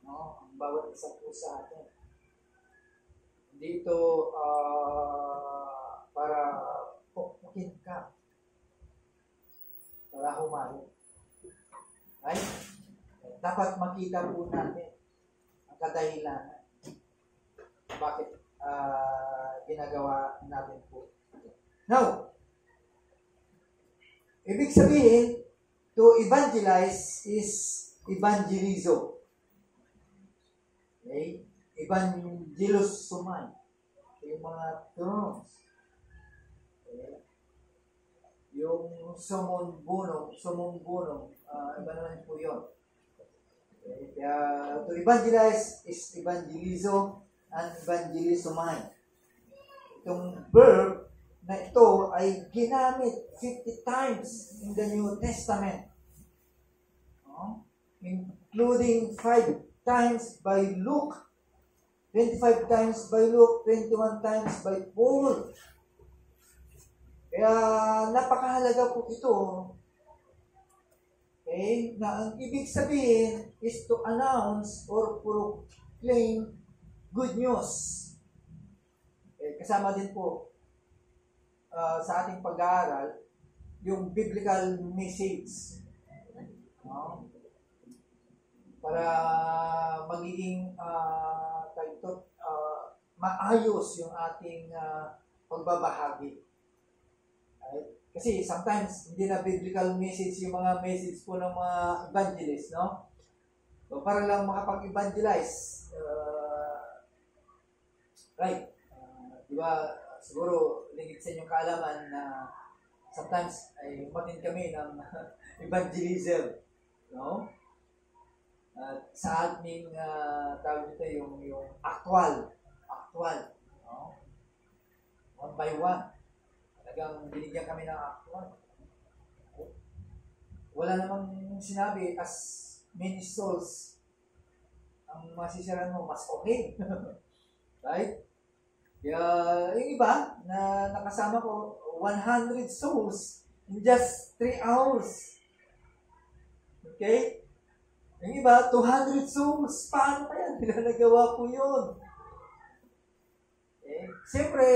no? Ang bawat isa po sa atin. Hindi ito para pukpukin ka, para humayo. Right? Dapat makita po natin ang kadahilanan bakit ginagawa natin po. Now, ibig sabihin, to evangelize is evangelizo. Okay? Evangelos sumay. Yung mga terms. Okay? Yung sumumbunong, iba naman po yun. Okay? Kaya, to evangelize is evangelizo and evangelisomai. Itong verb na ito ay ginamit 50 times in the New Testament. Including 5 times by Luke, 25 times by Luke, 21 times by Paul. Kaya napakahalaga po ito. Okay? Na ang ibig sabihin is to announce or proclaim good news. Okay? Kasama din po sa ating pag-aaral yung biblical message. Para magiging maayos yung ating pagbabahagi. Right? Kasi sometimes hindi na biblical message yung mga message po ng mga evangelists, no? So, para lang makapag-evangelize. Right? Di ba, siguro, ligid sa inyong kaalaman na sometimes ay umatin kami ng evangelism, no? Sa ating tawag dito yung actual, no? One by one. Talagang binigyan kami ng actual. Wala namang sinabi as many souls ang masisiran mo, mas okay. Right? Kaya yung iba na nakasama ko, 100 souls in just 3 hours. Okay? Yung iba, 200 souls. Paano kaya? Nagawa po yun. Okay? Siyempre,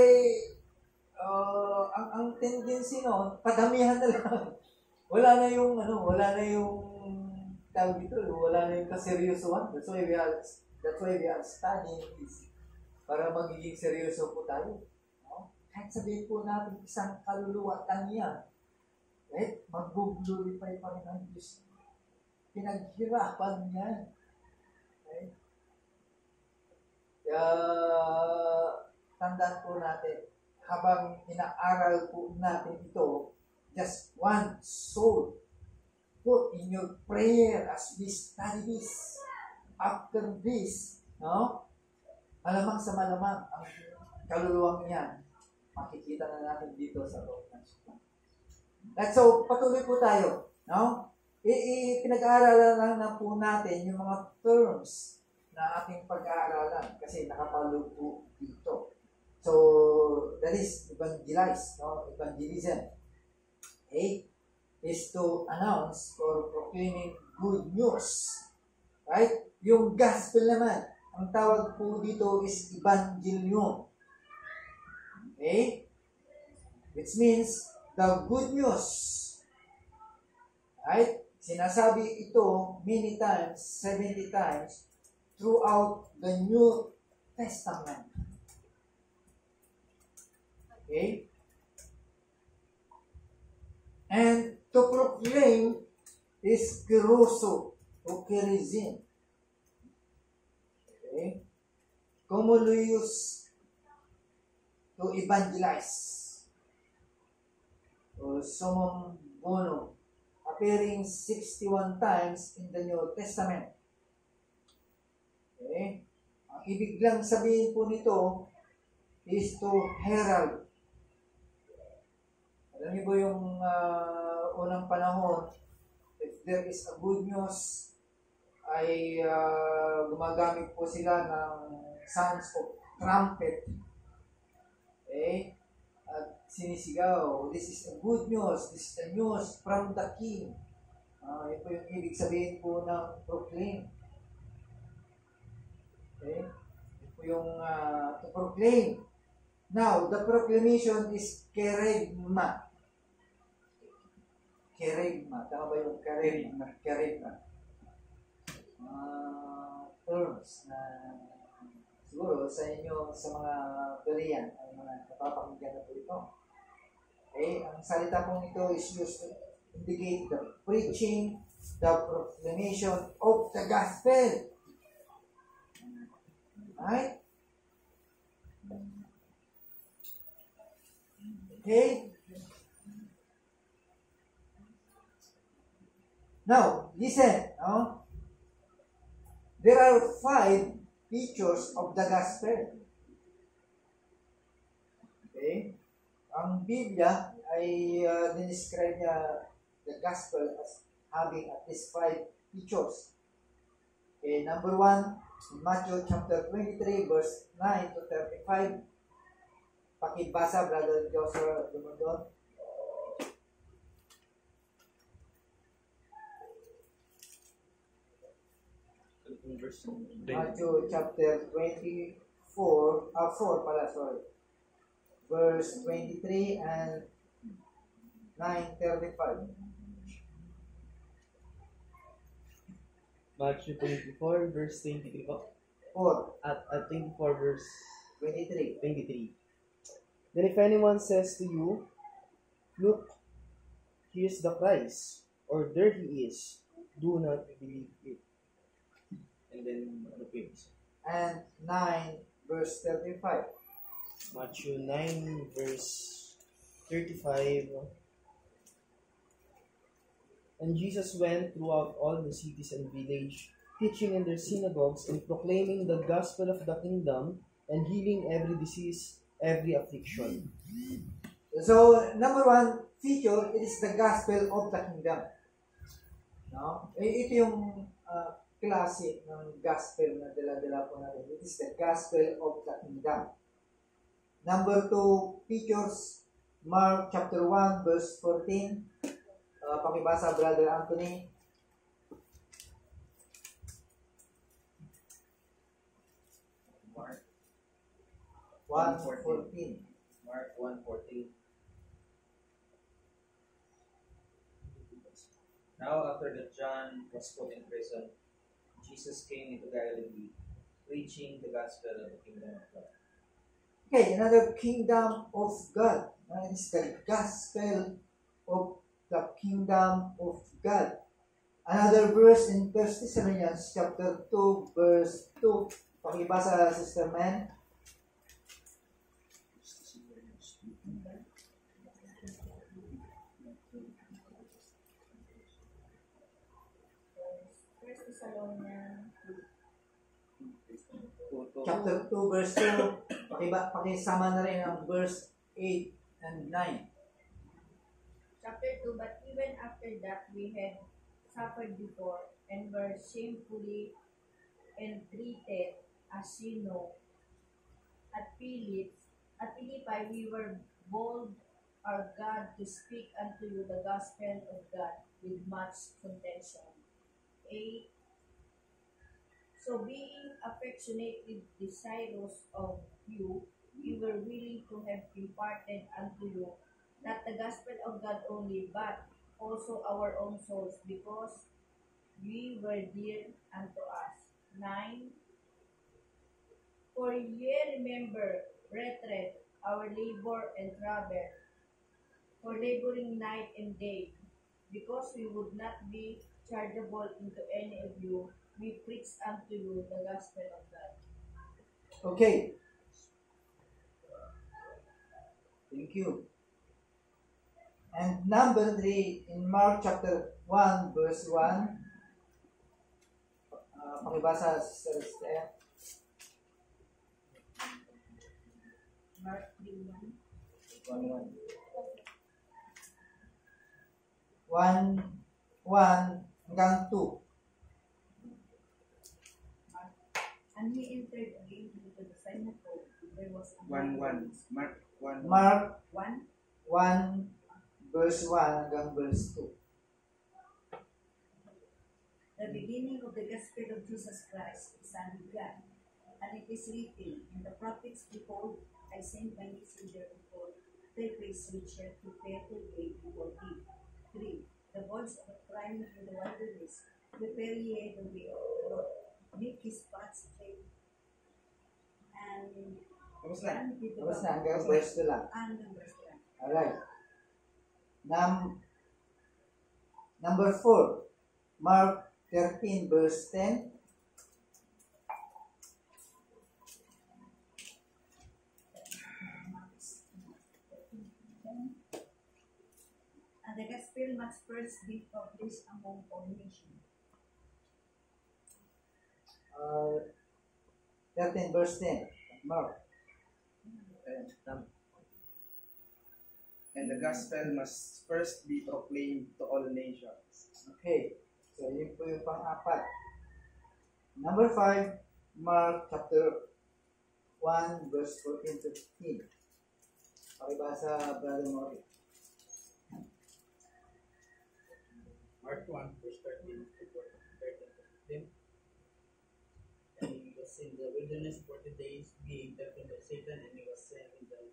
ang tendency noon, padamihan na lang. Wala na yung tawag dito, wala na yung kaseryosohan. That's why we are studying this. Para magiging seryoso po tayo. No? Kahit sabihin po natin isang kaluluwa lang yan. Right? Mag-glorify pa rin ang Diyos. Pinaghirapan niya. Okay? Kaya, tandaan po natin, habang inaaral po natin ito, just one soul, put in your prayer as we study this. After this, no? Malamang sa malamang, ang kaluluwang yan, makikita na natin dito sa loob ng sulat. So, patuloy po tayo, no? Pinag-aaralan lang na po natin yung mga terms na ating pag-aaralan kasi nakapalo po dito. So, that is evangelize, no? Evangelism. Okay? Is to announce or proclaiming good news. Right? Yung gospel naman, ang tawag po dito is evangelium. Okay? Which means the good news. Right? Sinasabi ito many times, 70 times, throughout the New Testament. Okay? And to proclaim is keruso o kerizin. Okay? Commonly to evangelize. O summum bonum, appearing 61 times in the New Testament. Okay? Ang ibig lang sabihin po nito is to herald. Alam niyo po yung unang panahon, if there is a good news, ay gumagamit po sila ng sounds of trumpet. Okay? At sinisigaw, this is a good news, this is the news from the king. Yun po yung ibig sabihin po ng proclaim. Okay? Yun po yung to proclaim. Now, the proclamation is kerygma. Kerygma. Tama ba yung kerygma? Kerygma. Terms na siguro sa inyo, sa mga Berean, ay mga napapakinggan na po ito. Okay? Ang salita pong ito is used to indicate the preaching, the proclamation of the gospel. Right? Okay? Now, listen. No? There are 5 features of the gospel. Okay? Ang Biblia ay dinescribe niya the gospel as having at least 5 features. Okay, number 1, Matthew chapter 23, verse 9 to 35. Pakibasa, Brother Joshua Dumondon. Matthew chapter 24, 4 pala, sorry. Verse 23 and 9:35. Matthew 24, verse 23 po. 4. At 24, verse 23. 23. Then if anyone says to you, look, he is the Christ, or there he is, do not believe it. And then, ano po yun? And 9, verse 35. Matthew 9, verse 35. And Jesus went throughout all the cities and villages, teaching in their synagogues and proclaiming the gospel of the kingdom and healing every disease, every affliction. So, number 1 feature, it is the gospel of the kingdom. No? Ito yung klase ng gospel na dala-dala po natin. It is the gospel of the kingdom. Number 2 features, Mark chapter 1, verse 14. Pakibasa, Brother Anthony. Mark 1:14. Mark 1:14. Now after that John was put in prison, Jesus came into Galilee, preaching the gospel of the kingdom of God. Okay, another kingdom of God. It is the gospel of the kingdom of God. Another verse in 1 Thessalonians chapter 2, verse 2. Pakibasa, Sister Man. Chapter 2, verse 2. Pakisama na rin ang verse 8 and 9. Chapter 2, but even after that we had suffered before and were shamefully entreated, as you know. At Philippi we were bold our God to speak unto you the gospel of God with much contention. 8. So being affectionately desirous of you, we were willing to have imparted unto you not the gospel of God only, but also our own souls, because we were dear unto us. 9. For ye remember, brethren, our labor and trouble, for laboring night and day, because we would not be chargeable into any of you, we preach unto you the gospel of God. Okay. Thank you. And number 3, in Mark chapter 1, verse 1. Pakibasa, Sister Esther. Mark 3:1. 1:1. 1 hanggang 2. And he entered again into the synagogue. There was a 1:1. Mark 1. Mark one 1 verse 1 hanggang verse 2. the beginning of the gospel of Jesus Christ, the Son of God. And it is written in the prophets, behold, I send my messenger before thy face, which shall prepare the way before thee. 3. The voice of a crying in the wilderness, prepare ye the way of the Lord, make his paths straight. And Tapos na. and with the Tapos na, hanggang verse 2 lang. and the verse one. Alright. Number 4. Mark 13 verse 10. And the gospel must first be published among all nations. 13 verse 10. Mark. And the gospel must first be proclaimed to all nations. Okay. So, yun po yung pang-apat. Number 5. Mark chapter 1 verse 14 to 15. Pakibasa, Brother Mori. Mark 1, verse 13 to 15. And he was in the wilderness 40 days, being tempted by Satan, and he was sent in the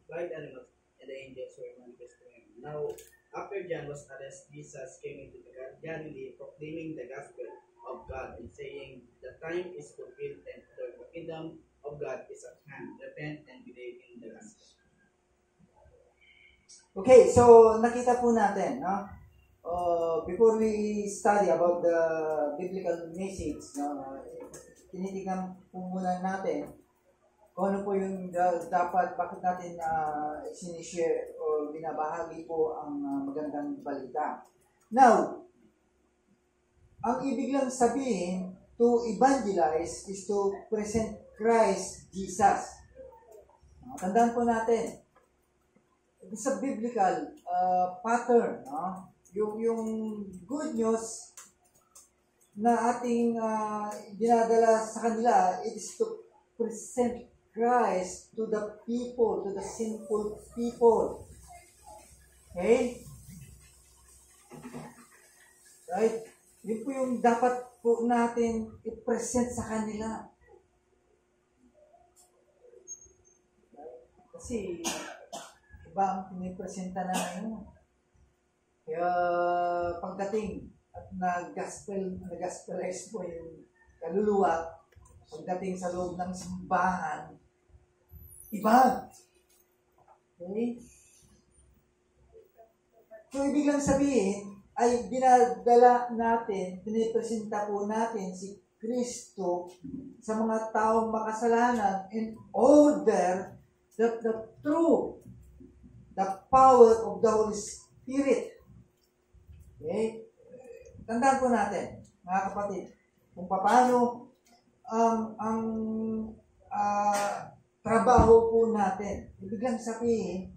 wild animals, and the angels were manifest to him. Now, after John was arrested, Jesus came into the Galilee, proclaiming the gospel of God, and saying, the time is fulfilled, and the kingdom of God is at hand. Repent and believe in the gospel. Okay, so nakita po natin, no? Before we study about the biblical message, no, tinitignan po muna natin kung ano po yung dapat, bakit natin sinishare o binabahagi po ang magandang balita. Now, ang ibig lang sabihin, to evangelize is to present Christ Jesus. Tandaan po natin, sa biblical pattern, no? Yung good news na ating dinadala sa kanila, it is to present Christ to the people, to the sinful people. Okay? Right? Yun po yung dapat po natin i-present sa kanila. Kasi iba ang pinipresenta na ngayon. Kaya pagdating at nag-gospelize po yung kaluluwa, pagdating sa loob ng simbahan, iba. Okay? So, ibig lang sabihin, ay dinadala natin, pinipresenta po natin si Kristo sa mga taong makasalanan in order that the power of the Holy Spirit. Okay? Tandaan po natin, mga kapatid, kung paano ang trabaho po natin. Ibig lang sabihin,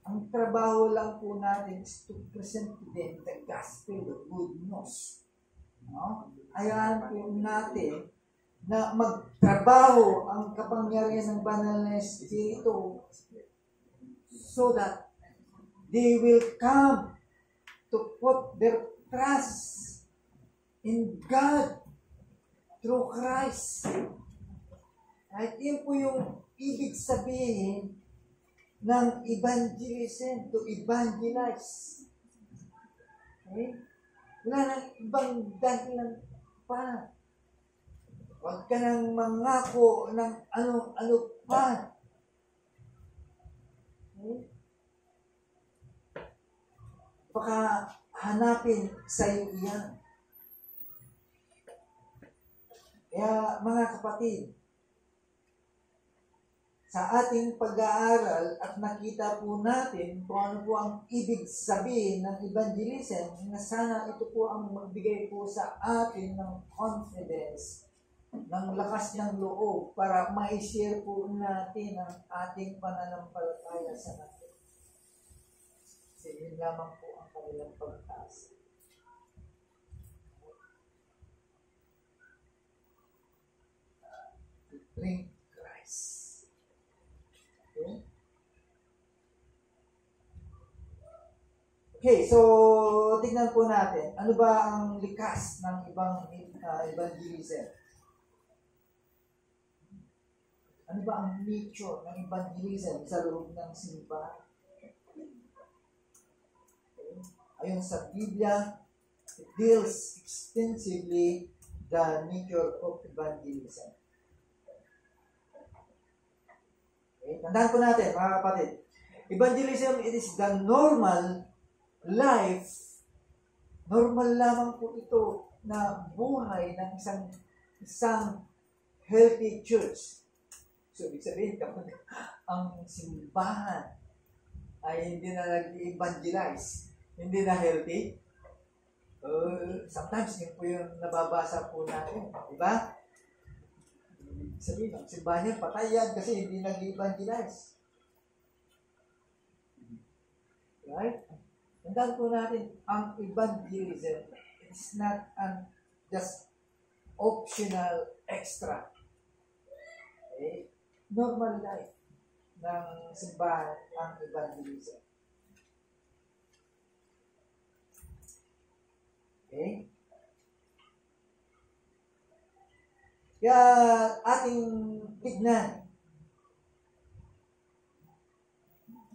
ang trabaho lang po natin is to present to them the gospel, the good news. No? Ayan po natin na magtrabaho ang kapangyarihan ng banal na Espiritu so that they will come to put their trust in God through Christ. At yun po yung ibig sabihin ng evangelism, to evangelize. Okay? Wala nang ibang dahilan pa. Huwag ka nang mangako ng ano-ano pa. Okay? Baka hanapin sa iyo iyan. Kaya mga kapatid, sa ating pag-aaral at nakita po natin kung ano po ang ibig sabihin ng evangelism, na sana ito po ang magbigay po sa atin ng confidence, ng lakas ng loob para ma-share po natin ang ating pananampalataya sa natin. Kasi yun lamang po ang kanilang pagtaas. To bring Christ. Okay? Okay, so tignan po natin, ano ba ang likas ng ibang evangelism? Ano ba ang nature ng evangelism sa loob ng simbahan? Okay. Ayon sa Biblia, it deals extensively the nature of evangelism. Okay. Tandaan po natin, mga kapatid, evangelism, it is the normal life, normal lamang po ito na buhay ng isang healthy church. So, ibig sabihin, kapag ang simbahan ay hindi na nag-evangelize, hindi na healthy, sometimes yun po yung nababasa po natin. Diba? Ibig sabihin, ang simbahan yan, patay yan kasi hindi nag-evangelize. Right? Tandaan po natin, ang evangelism is not just optional extra. Okay? Normal life ng simbahan ang evangelism. Okay? Kaya ating tignan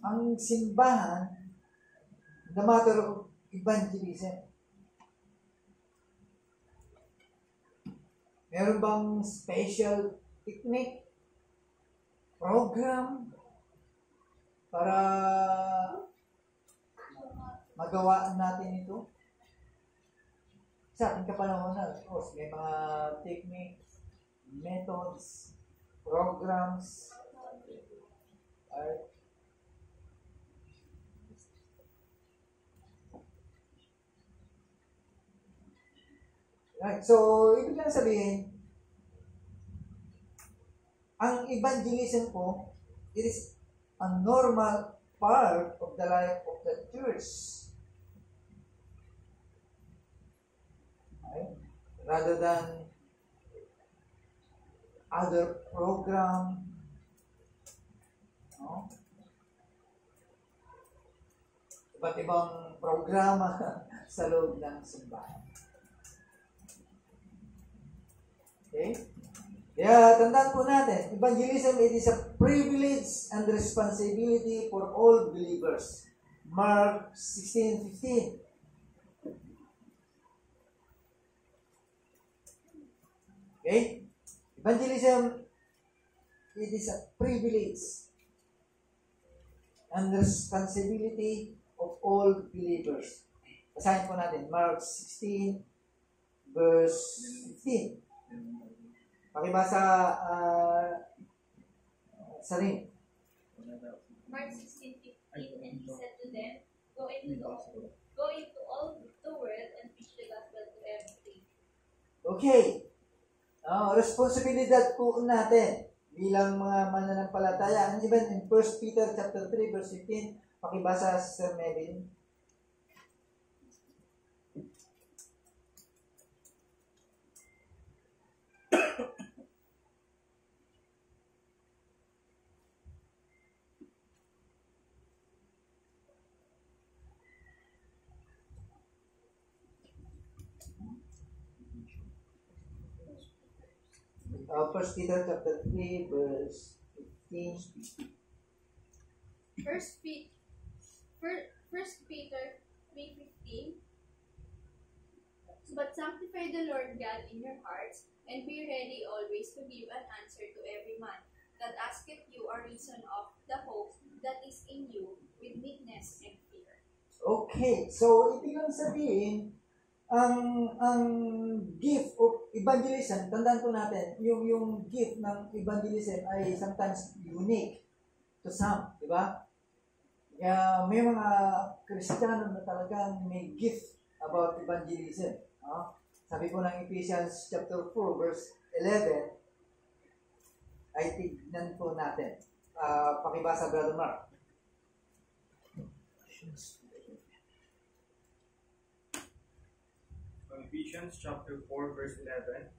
ang simbahan, the matter of evangelism. Meron bang special technique, program, para magawa natin ito? Sa ating kapanahonan, of course, may mga techniques, methods, programs, right? So, ibig lang sabihin, ang evangelism po, it is a normal part of the life of the church. Right? Rather than other program, no? Iba't ibang programa sa loob ng simbahan. Okay? Kaya tandaan po natin, evangelism, it is a privilege and responsibility for all believers. Mark 16:15. Okay? Evangelism, it is a privilege and responsibility of all believers. Basahin po natin, Mark 16, verse 15. Pakibasa sa rin. Mark 16:15, and he said to them, Go into all the world and preach the gospel to everything. Okay. Responsibilidad po natin bilang mga mananampalataya. And even in 1 Peter chapter 3, verse 15, pakibasa sa Sir Melvin. First Peter chapter 3, verse 15. First Peter 3:15. But sanctify the Lord God in your hearts, and be ready always to give an answer to every man that asketh you a reason of the hope that is in you with meekness and fear. Okay, so ibig lang sabihin, ang gift of evangelism, tandaan po natin, yung gift ng evangelism ay sometimes unique to some, di ba? Kaya may mga Kristiyano na talagang may gift about evangelism. Sabi po ng Ephesians chapter 4, verse 11, ay tignan po natin. Pakibasa, Brother Mark. From Ephesians chapter 4, verse 11.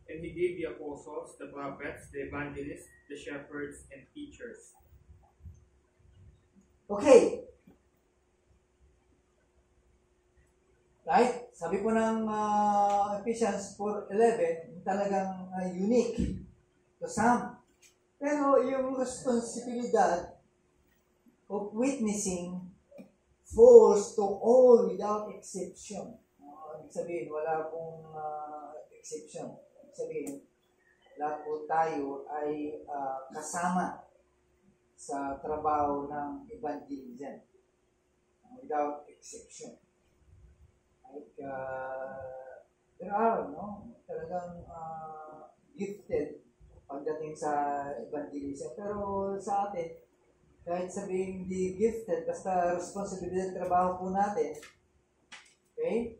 And he gave the apostles, the prophets, the evangelists, the shepherds, and teachers. Okay. Right? Sabi po ng Ephesians 4:11, talagang unique to some. Pero yung responsibilidad of witnessing falls to all without exception. Ibig sabihin, wala pong exception. Ibig sabihin, lahat po tayo ay kasama sa trabaho ng evangelism. Without exception. Like, there are, talagang gifted pagdating sa evangelism. Pero sa atin, kahit sabihin hindi gifted, basta responsibilidad trabaho po natin, okay,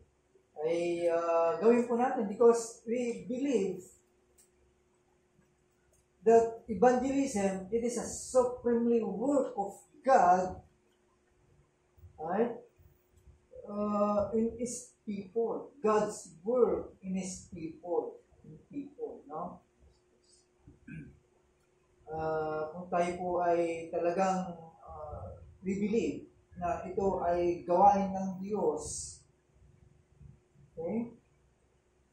ay gawin po natin because we believe that evangelism, it is a supremely work of God, right? In His people, God's work in His people, no? Kung tayo po ay talagang we believe na ito ay gawain ng Diyos, okay?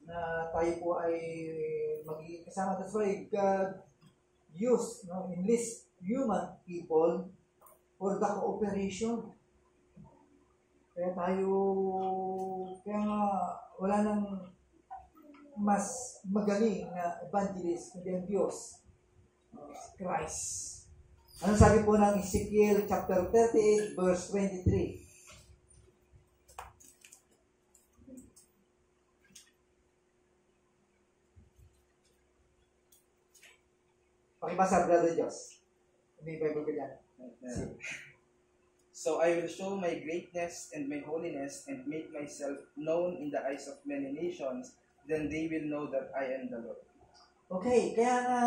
Na tayo po ay magiging kasama. That's why God used, enlist human people for the cooperation. Kaya wala nang mas magaling na evangelist kundi ang Diyos, Christ. Ano sabi po ng Ezekiel chapter 38 verse 23? Pakibasa, Brother Diyos. May Bible ka dyan. So I will show my greatness and my holiness and make myself known in the eyes of many nations, then they will know that I am the Lord. Okay, kaya nga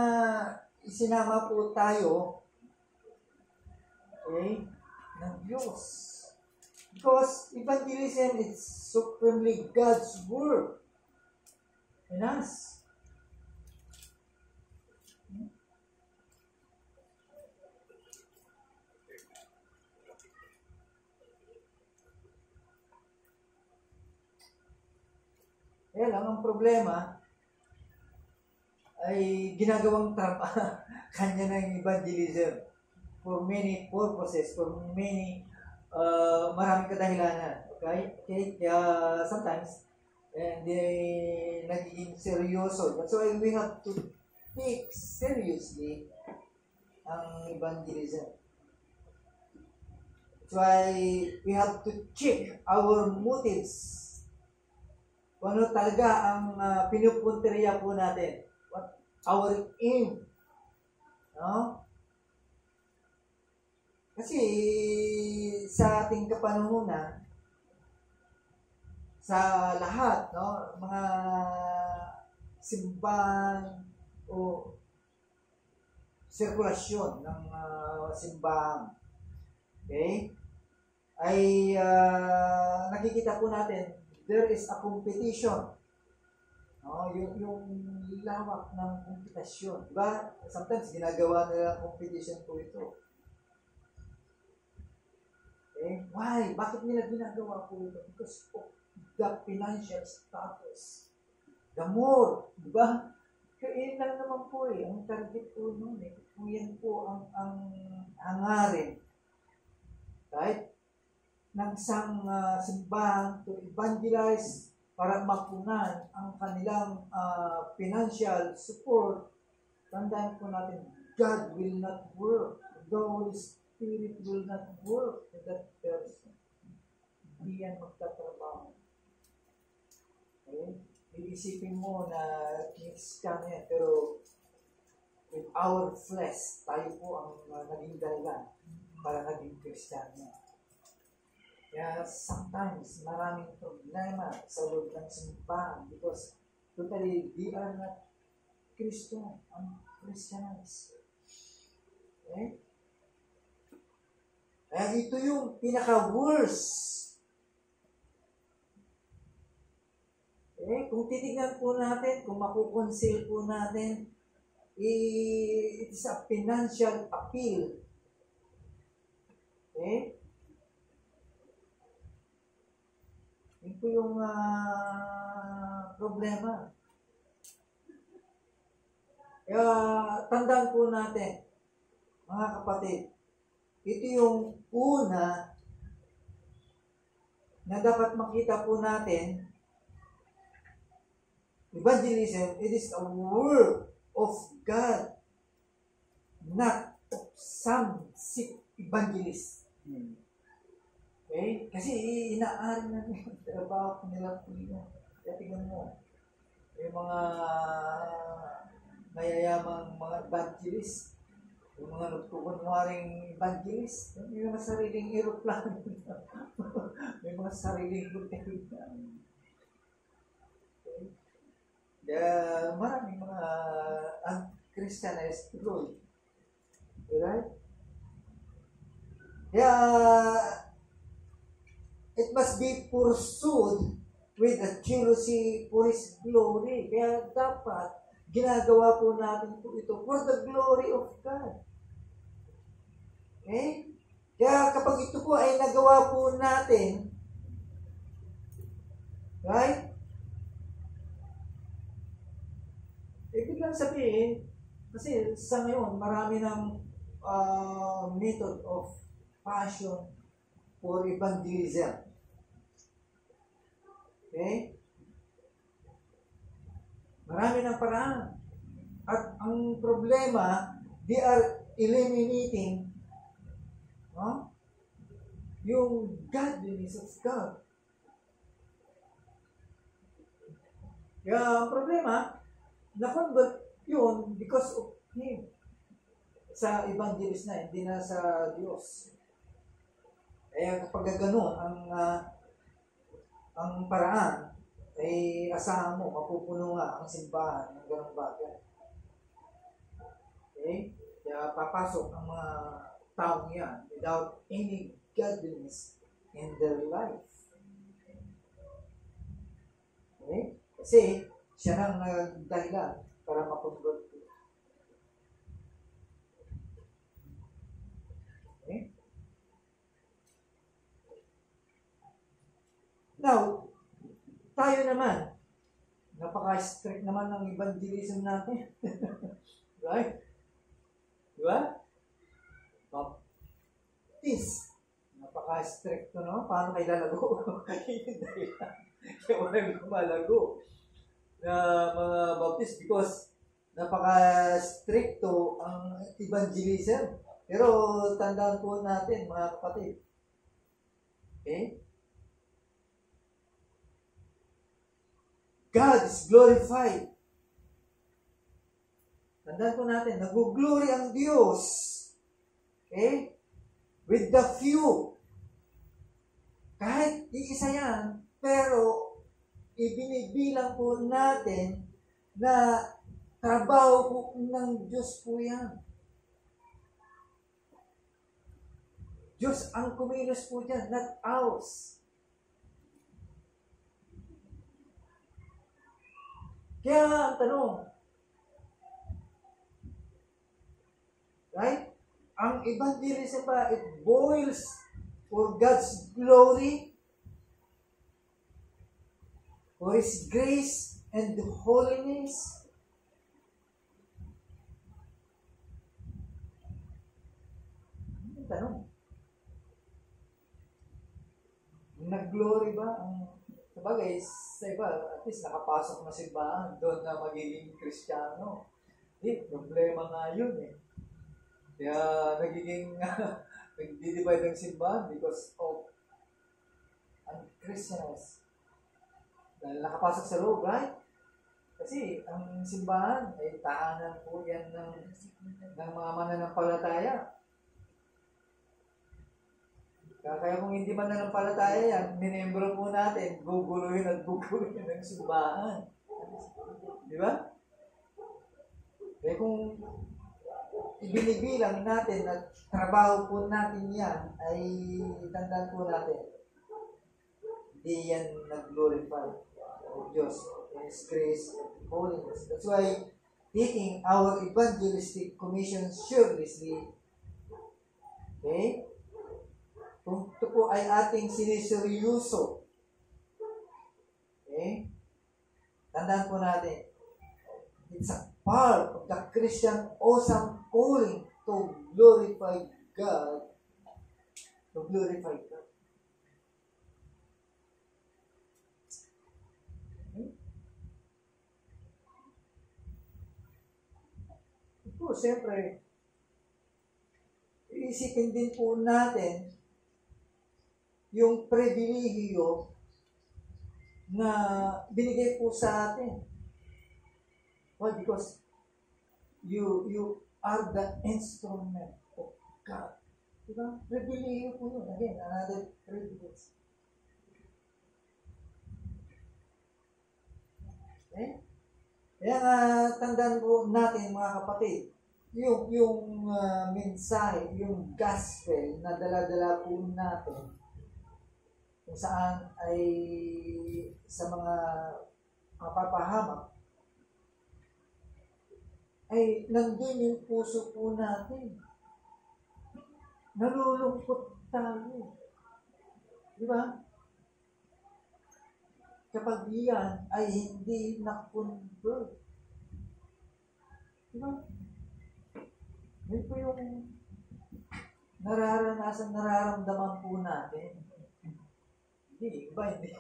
isinama po tayo, okay, ng Diyos. Because evangelism is supremely God's work in us. Kaya lang, ang problema ay ginagawang trampa kanya ng evangelism for many purposes, for many maraming kadahilanan. Okay? Kaya sometimes nagiging seryoso. That's why we have to take seriously ang evangelism. That's why we have to check our motives. Kung ano talaga ang pinupunteriya po natin. What our aim. No? Kasi sa ating kapanahunan, sa lahat, mga simbahan o sirkulasyon ng simbahan, okay, ay nakikita po natin there is a competition. Yung lawak ng kompetisyon. Diba? Sometimes ginagawa nila competition po ito. Okay? Why? Bakit nila ginagawa po ito? Because of the financial status. The more. Diba? Kaya lang naman po ang target po nun Kung yan po ang hangarin. Right? Ng isang simbahan to evangelize para mapunan ang kanilang financial support, tandaan po natin, God will not work. The Holy Spirit will not work in that person. Hindi yan magtatrabaho. Okay? Iisipin mo na Christian yan, pero with our flesh, tayo po ang naging dahilan para naging Christian yan. Kaya sometimes maraming problema sa loob ng simbahan because totally they are not Christian, Christians. Okay? Kaya ito yung pinaka-worst Kung titignan po natin, kung makukonsil po natin, it is a financial appeal. Yun po yung problema. Kaya tandaan po natin, mga kapatid, ito yung una na dapat makita po natin. Evangelism, it is a work of God, not of some sick evangelist. Kasi inaari na yung trabaho nila po yun. Kaya tingnan mo, yung mga mayayamang mga evangelist, yung mga nagkukunwaring evangelist, may mga sariling aeroplano, may mga sariling hotel. Kaya maraming mga un-Christianized tuloy. Right? Kaya it must be pursued with a jealousy for His glory. Kaya dapat ginagawa po natin po ito for the glory of God. Kaya kapag ito po ay nagawa po natin, right? Ibig lang sabihin, kasi sa ngayon, marami ng method of passion for evangelism. Marami ng paraan. At ang problema, they are eliminating yung godliness of God. Kaya ang problema, na-convert yun because of him. Sa evangelist na, hindi na sa Diyos. Kaya kapag gano'n, ang paraan, ay asahan mo, mapupuno nga ang simbahan ng gano'ng bagay. Kaya papasok ang mga taong yan without any godliness in their life. Kasi siya nang dahilan para makonvert. Now, tayo naman, napaka-strict naman ng evangelism natin. Right? Diba? Baptist. Napaka-strict to, no? Paano kayo lalago? Kaya walang lumalago na mga Baptist because napaka-stricto ang evangelism. Pero tandaan po natin, mga kapatid. God is glorified. Tandaan po natin, nag-glory ang Diyos. With the few. Kahit iisa yan, pero ibinibilang po natin na trabaho po ng Diyos po yan. Diyos ang kumilos po dyan, not ours. Kaya ang tanong, right? Ang evangelism ba, it boils for God's glory, for His grace and holiness. Ang tanong, nag-glory ba ang sabagay, sa iba, at least nakapasok na simbahan, doon na magiging Kristiyano. Problema nga yun Kaya nagiging, nagdi-divide ang simbahan because of un-Christianized. Dahil nakapasok sa loob, right? Kasi ang simbahan ay tahanan po yan ng mga mananampalataya. Kaya kung hindi man nanampalataya yan, minembro po natin, guguluhin at guguluhin ng simbahan. Di ba? Kaya kung ibinibilang natin at trabaho po natin yan, ay tandaan po natin, hindi yan nag-glorify of Diyos. His grace and holiness. That's why taking our evangelistic commission seriously, okay? Kung ito po ay ating siniseryoso, okay? Tandaan po natin, it's a part of the Christian awesome calling to glorify God. To glorify God. Okay? Ito, siyempre, iisipin din po natin yung pribilehiyo na binigay po sa atin. Why? Because you are the instrument of God. Diba? Pribilehiyo po yun. Again, another privilege. Okay? Kaya tandaan po natin mga kapatid, yung mensahe, yung gospel na dala-dala po natin kung saan ay sa mga kapapahamak ay nandun yung puso po natin. Nalulungkot tayo. Di ba? Kapag yan ay hindi na-convert. Di ba? Yun po yung nararamdaman po natin. Hindi, iba hindi.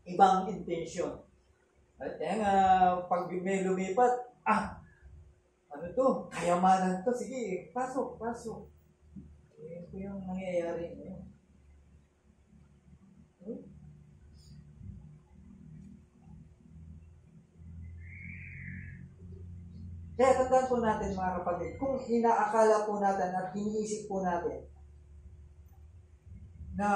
Ibang intention. At kaya nga, pag may lumipat, ano to? Kayamanan to. Sige, pasok. Yun po yung nangyayari ngayon. Kaya tandaan po natin mga kapatid, kung inaakala po natin at iniisip po natin na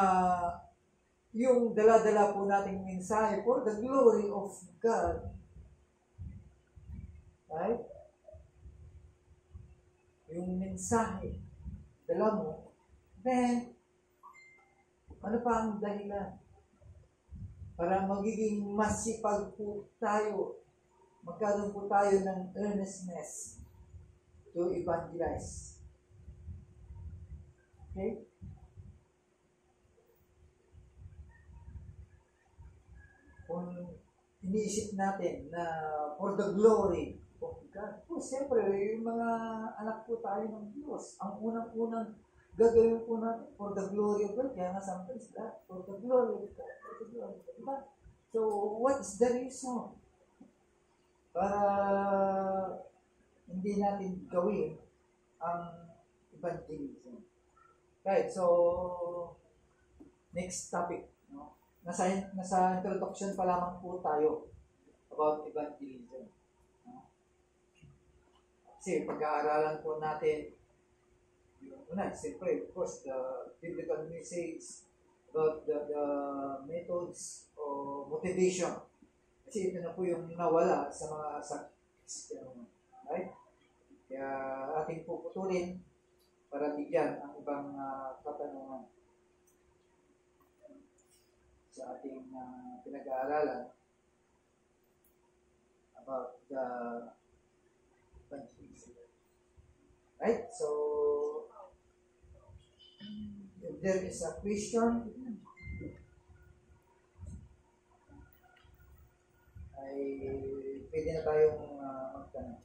yung dala-dala po nating mensahe for the glory of God, right? Yung mensahe, dala mo, then, ano pa ang dahilan? Para magiging masipag po tayo, magkaroon po tayo ng earnestness to evangelize. Okay? Kung iniisip natin na for the glory of God, po siyempre, yung mga anak po tayo ng Diyos, ang unang-unang gagawin po natin for the glory of God, kaya nga sometimes that, for the glory of God, for the glory of God. Diba? So, what is the reason? Para hindi natin gawin ang evangelism. Right, so next topic, no? Nasa introduction pa lamang po tayo about evangelism. No? Kasi pag-aaralan po natin yung una, siyempre, of course, the biblical message about the methods or motivation. Kasi ito na po yung nawala sa mga right? Kaya ating puputulin para bigyan ang ibang katanungan sa ating pinag-aaralan about the evangelism. Right? So, if there is a question, ay pwede na tayong magtanong.